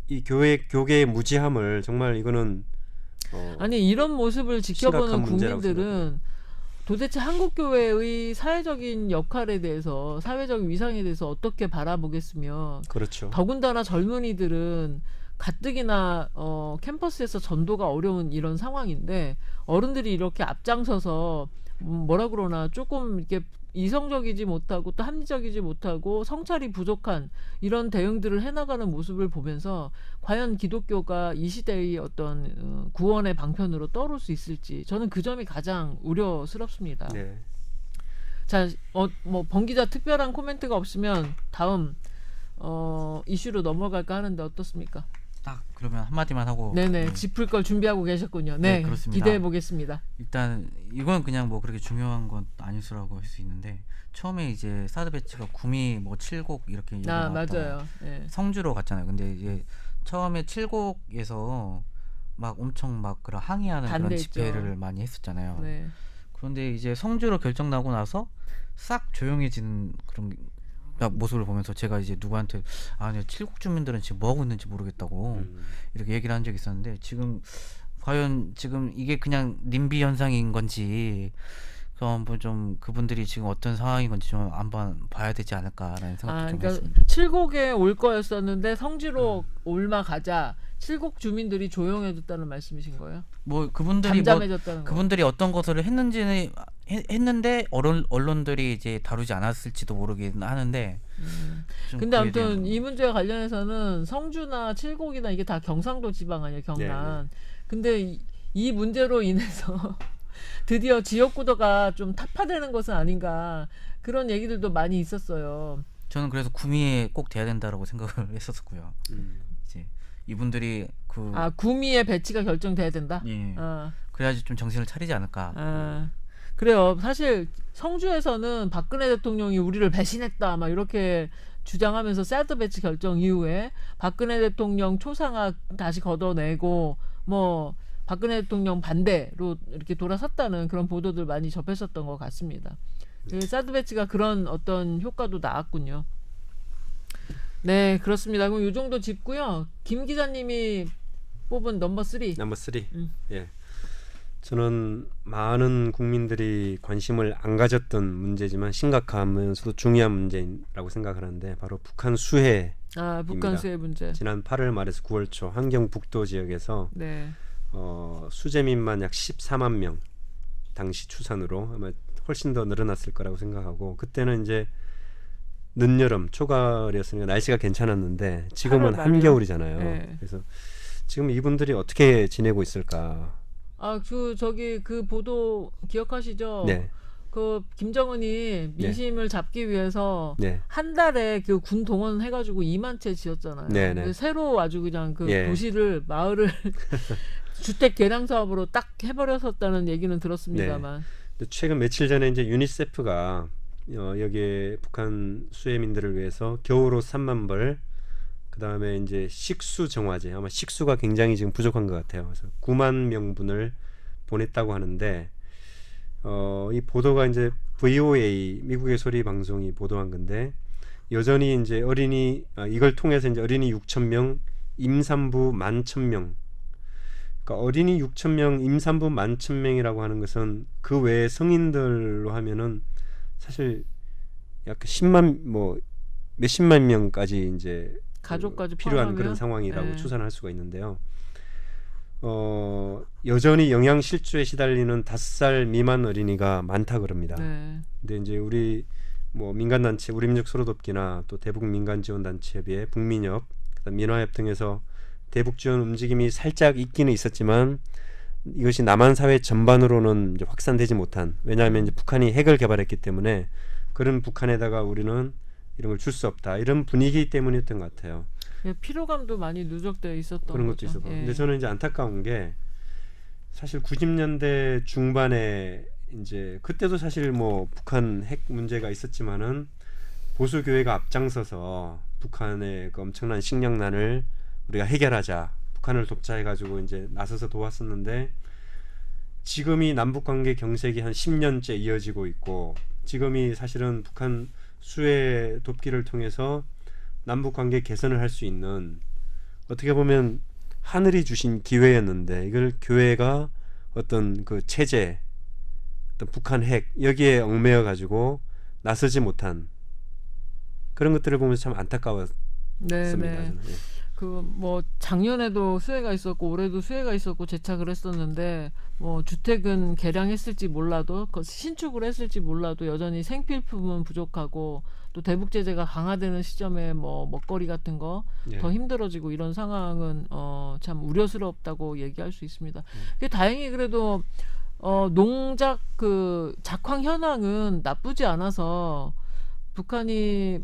이 교계의 무지함을 정말 이거는 아니 이런 모습을 지켜보는 심각한 문제라고 국민들은 도대체 한국 교회의 사회적인 역할에 대해서 사회적 위상에 대해서 어떻게 바라보겠으며 그렇죠. 더군다나 젊은이들은 가뜩이나 캠퍼스에서 전도가 어려운 이런 상황인데 어른들이 이렇게 앞장서서 뭐라 그러나 조금 이렇게 이성적이지 못하고 또 합리적이지 못하고 성찰이 부족한 이런 대응들을 해나가는 모습을 보면서 과연 기독교가 이 시대의 어떤 구원의 방편으로 떠오를 수 있을지 저는 그 점이 가장 우려스럽습니다. 네. 자, 뭐 번기자 특별한 코멘트가 없으면 다음 이슈로 넘어갈까 하는데 어떻습니까? 딱 그러면 한마디만 하고 네네 짚을 걸 준비하고 계셨군요. 네, 네, 그렇습니다. 기대해 보겠습니다. 일단 이건 그냥 뭐 그렇게 중요한 건 아닐 수라고 할 수 있는데 처음에 이제 사드 배치가 구미 뭐 칠곡 이렇게 얘기 나왔던 맞아요. 네. 성주로 갔잖아요. 근데 이제 처음에 칠곡에서 막 엄청 막 그런 항의하는 그런 반대했죠. 집회를 많이 했었잖아요. 네. 그런데 이제 성주로 결정 나고 나서 싹 조용해진 그런 모습을 보면서 제가 이제 누구한테 아니 칠곡 주민들은 지금 뭐 하고 있는지 모르겠다고 이렇게 얘기를 한 적이 있었는데 지금 과연 지금 이게 그냥 님비 현상인 건지 한번 좀 그분들이 지금 어떤 상황인 건지 좀 한번 봐야 되지 않을까라는 생각도 좀 그러니까 했습니다. 칠곡에 올 거였었는데 성지로 올마가자 칠곡 주민들이 조용해졌다는 말씀이신 거예요? 뭐 그분들이 뭐 잠잠해졌다는 거. 그분들이 어떤 것을 했는지는 했는데 언론들이 이제 다루지 않았을지도 모르긴 하는데 좀 근데 그에 아무튼 대한 이 문제와 관련해서는 성주나 칠곡이나 이게 다 경상도 지방 아니에요, 경남. 근데 이 문제로 인해서 드디어 지역구도가 좀 타파되는 것은 아닌가 그런 얘기들도 많이 있었어요. 저는 그래서 구미에 꼭 돼야 된다라고 생각을 했었고요. 이제 이분들이 구미의 배치가 결정돼야 된다. 예. 아, 그래야지 좀 정신을 차리지 않을까. 그래요. 사실 성주에서는 박근혜 대통령이 우리를 배신했다 막 이렇게 주장하면서 사드 배치 결정 이후에 박근혜 대통령 초상화 다시 걷어내고 뭐 박근혜 대통령 반대로 이렇게 돌아섰다는 그런 보도들 많이 접했었던 것 같습니다. 사드 배치가 그런 어떤 효과도 나왔군요. 네, 그렇습니다. 그럼 이 정도 짚고요. 김 기자님이 뽑은 넘버 3. 넘버 3. 예. 저는 많은 국민들이 관심을 안 가졌던 문제지만 심각하면서도 중요한 문제라고 생각을 하는데 바로 북한 수해 북한 수해 문제. 지난 8월 말에서 9월 초 함경 북도 지역에서 네. 수재민만 약 14만 명 당시 추산으로 아마 훨씬 더 늘어났을 거라고 생각하고 그때는 이제 늦여름 초가을이었으니까 날씨가 괜찮았는데 지금은 8월 말이요? 한겨울이잖아요. 네. 그래서 지금 이분들이 어떻게 지내고 있을까? 그 보도 기억하시죠? 네, 그 김정은이 민심을 잡기 위해서 네, 한 달에 그 군 동원해가지고 2만 채 지었잖아요. 네, 네. 근데 새로 아주 그냥 그 예. 도시를 마을을 주택 개량 사업으로 딱 해버렸었다는 얘기는 들었습니다만. 근데 최근 며칠 전에 이제 유니세프가 여기에 북한 수혜민들을 위해서 겨울옷 3만 벌, 그 다음에 이제 식수 정화제, 아마 식수가 굉장히 지금 부족한 것 같아요. 그래서 9만 명분을 보냈다고 하는데 이 보도가 이제 VOA 미국의 소리 방송이 보도한 건데 여전히 이제 이걸 통해서 이제 어린이 6천 명, 임산부 11,000명. 그러니까 어린이 6천 명, 임산부 11,000명이라고 하는 것은 그 외에 성인들로 하면은 사실 약 10만 몇십만 명까지 이제 가족까지 필요한 포함하면? 그런 상황이라고 네. 추산할 수가 있는데요. 여전히 영양 실조에 시달리는 5살 미만 어린이가 많다 그럽니다. 네. 근데 이제 우리 민간단체 우리민족 소로돕기나 또 대북 민간지원단체협의회, 북민협, 그다음 민화협 등에서 대북 지원 움직임이 살짝 있기는 있었지만 이것이 남한 사회 전반으로는 이제 확산되지 못한, 왜냐하면 이제 북한이 핵을 개발했기 때문에 그런 북한에다가 우리는 이런 걸 줄 수 없다, 이런 분위기 때문이었던 것 같아요. 예, 피로감도 많이 누적되어 있었던 그런 것도 거죠. 있었고. 예. 근데 저는 이제 안타까운 게 사실 90년대 중반에 이제 그때도 사실 북한 핵 문제가 있었지만은 보수 교회가 앞장서서 북한의 그 엄청난 식량난을 우리가 해결하자, 북한을 돕자 해가지고 이제 나서서 도왔었는데 지금이 남북 관계 경색이 한 10년째 이어지고 있고 지금이 사실은 북한 수해 돕기를 통해서 남북 관계 개선을 할 수 있는, 어떻게 보면 하늘이 주신 기회였는데 이걸 교회가 어떤 그 체제, 어떤 북한 핵 여기에 얽매여 가지고 나서지 못한 그런 것들을 보면서 참 안타까웠습니다. 네, 네. 저는. 예. 작년에도 수해가 있었고 올해도 수해가 있었고 재착을 했었는데 주택은 개량했을지 몰라도 신축을 했을지 몰라도 여전히 생필품은 부족하고 또 대북 제재가 강화되는 시점에 먹거리 같은 거 더 예. 힘들어지고 이런 상황은 참 우려스럽다고 얘기할 수 있습니다. 근데 다행히 그래도 농작 그 작황 현황은 나쁘지 않아서 북한이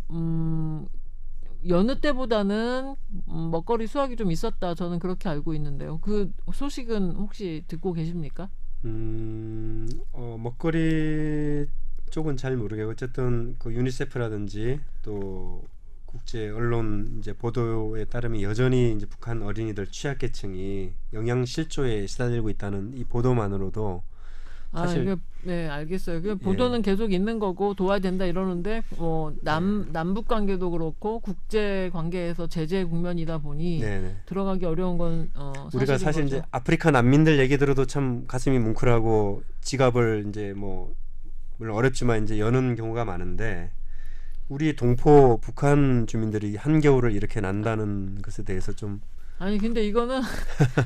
여느 때보다는 먹거리 수확이 좀 있었다, 저는 그렇게 알고 있는데요. 그 소식은 혹시 듣고 계십니까? 먹거리 쪽은 잘 모르겠고 어쨌든 그 유니세프라든지 또 국제 언론 이제 보도에 따르면 여전히 이제 북한 어린이들 취약계층이 영양 실조에 시달리고 있다는 이 보도만으로도 사실 네, 알겠어요. 그 보도는 계속 있는 거고 도와야 된다 이러는데 남북 관계도 그렇고 국제 관계에서 제재 국면이다 보니 네네. 들어가기 어려운 건 우리가 사실 거죠. 이제 아프리카 난민들 얘기 들어도 참 가슴이 뭉클하고 지갑을 이제 물론 어렵지만 이제 여는 경우가 많은데 우리 동포 북한 주민들이 한겨울을 이렇게 난다는 것에 대해서 좀 아니 근데 이거는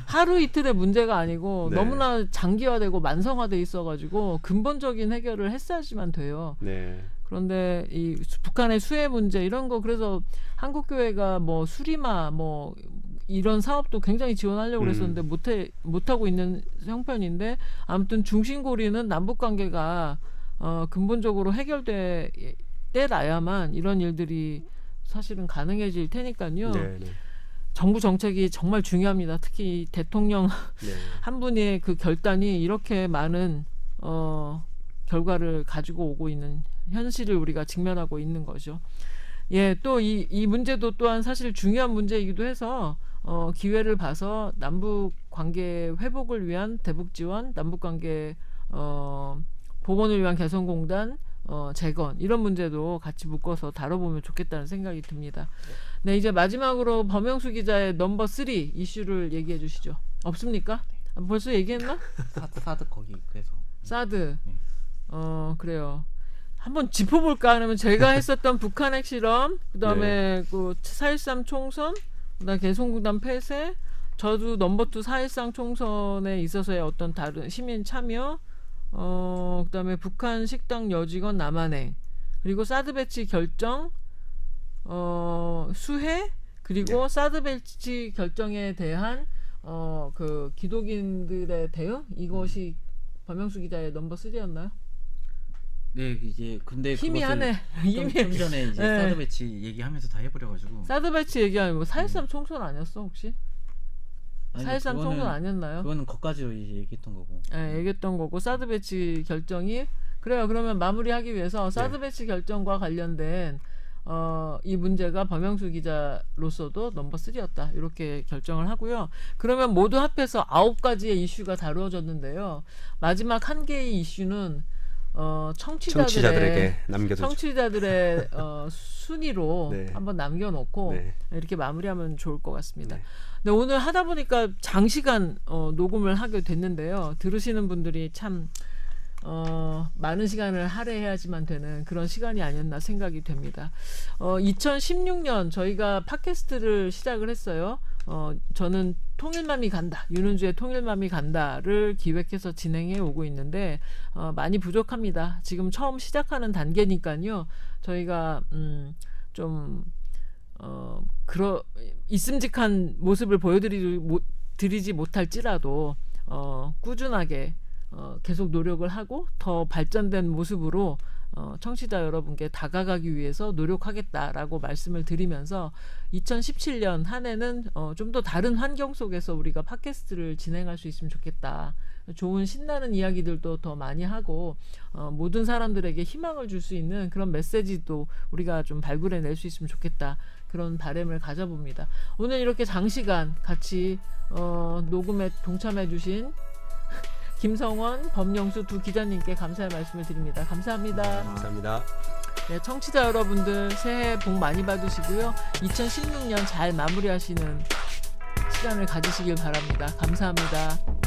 하루 이틀의 문제가 아니고 네. 너무나 장기화되고 만성화돼 있어가지고 근본적인 해결을 했어야지만 돼요. 네. 그런데 이 북한의 수해 문제 이런 거, 그래서 한국 교회가 수리마 이런 사업도 굉장히 지원하려고 그랬었는데 못하고 있는 형편인데, 아무튼 중심고리는 남북 관계가 근본적으로 해결돼 놔야만 이런 일들이 사실은 가능해질 테니까요. 네. 네. 정부 정책이 정말 중요합니다. 특히 대통령 네. 한 분의 그 결단이 이렇게 많은 결과를 가지고 오고 있는 현실을 우리가 직면하고 있는 거죠. 예, 또 이 문제도 또한 사실 중요한 문제이기도 해서 기회를 봐서 남북 관계 회복을 위한 대북 지원, 남북 관계 복원을 위한 개성공단 재건, 이런 문제도 같이 묶어서 다뤄보면 좋겠다는 생각이 듭니다. 네, 이제 마지막으로 범영수 기자의 넘버 3 이슈를 얘기해 주시죠. 없습니까? 벌써 얘기했나? 사드 거기 그래서 사드. 네. 그래요. 한번 짚어볼까 하면 제가 했었던 북한 핵실험, 그다음에 그 4.13 총선, 그다음에 개성공단 폐쇄, 저도 넘버2 4.13 총선에 있어서의 어떤 다른 시민 참여, 그다음에 북한 식당 여직원 남한행, 그리고 사드 배치 결정, 수혜, 그리고 사드 배치 결정에 대한 그 기독인들의 대응, 이것이 범영수 기자의 넘버3였나요? 네, 이제 근데 힘이 하네. 좀 전에 이제 네. 사드 배치 얘기하면서 다 해버려가지고. 사드 배치 얘기하면 뭐 4.13 총선 아니었어 혹시? 아니, 4.13 그거는- 총선 아니었나요? 그거는 거기까지로 이제 얘기했던 거고. 예, 얘기했던 거고 사드 배치 결정이 그래요. 그러면 마무리하기 위해서 사드 배치 결정과 관련된 이 문제가 범영수 기자로서도 넘버3였다. 이렇게 결정을 하고요. 그러면 모두 합해서 9가지의 이슈가 다루어졌는데요. 마지막 한 개의 이슈는 청취자들에게 남겨두죠. 청취자들의 순위로 네. 한번 남겨놓고 네. 이렇게 마무리하면 좋을 것 같습니다. 네. 근데 오늘 하다 보니까 장시간 녹음을 하게 됐는데요. 들으시는 분들이 참 많은 시간을 할애해야지만 되는 그런 시간이 아니었나 생각이 됩니다. 2016년 저희가 팟캐스트를 시작을 했어요. 저는 통일맘이 간다, 윤은주의 통일맘이 간다를 기획해서 진행해 오고 있는데 많이 부족합니다. 지금 처음 시작하는 단계니까요. 저희가 좀 있음직한 모습을 보여드리지 못할지라도 꾸준하게 계속 노력을 하고 더 발전된 모습으로 청취자 여러분께 다가가기 위해서 노력하겠다라고 말씀을 드리면서 2017년 한 해는 좀 더 다른 환경 속에서 우리가 팟캐스트를 진행할 수 있으면 좋겠다. 좋은 신나는 이야기들도 더 많이 하고 모든 사람들에게 희망을 줄 수 있는 그런 메시지도 우리가 좀 발굴해낼 수 있으면 좋겠다. 그런 바람을 가져봅니다. 오늘 이렇게 장시간 같이 녹음에 동참해 주신 김성원, 범영수 두 기자님께 감사의 말씀을 드립니다. 감사합니다. 감사합니다. 네, 청취자 여러분들 새해 복 많이 받으시고요. 2016년 잘 마무리하시는 시간을 가지시길 바랍니다. 감사합니다.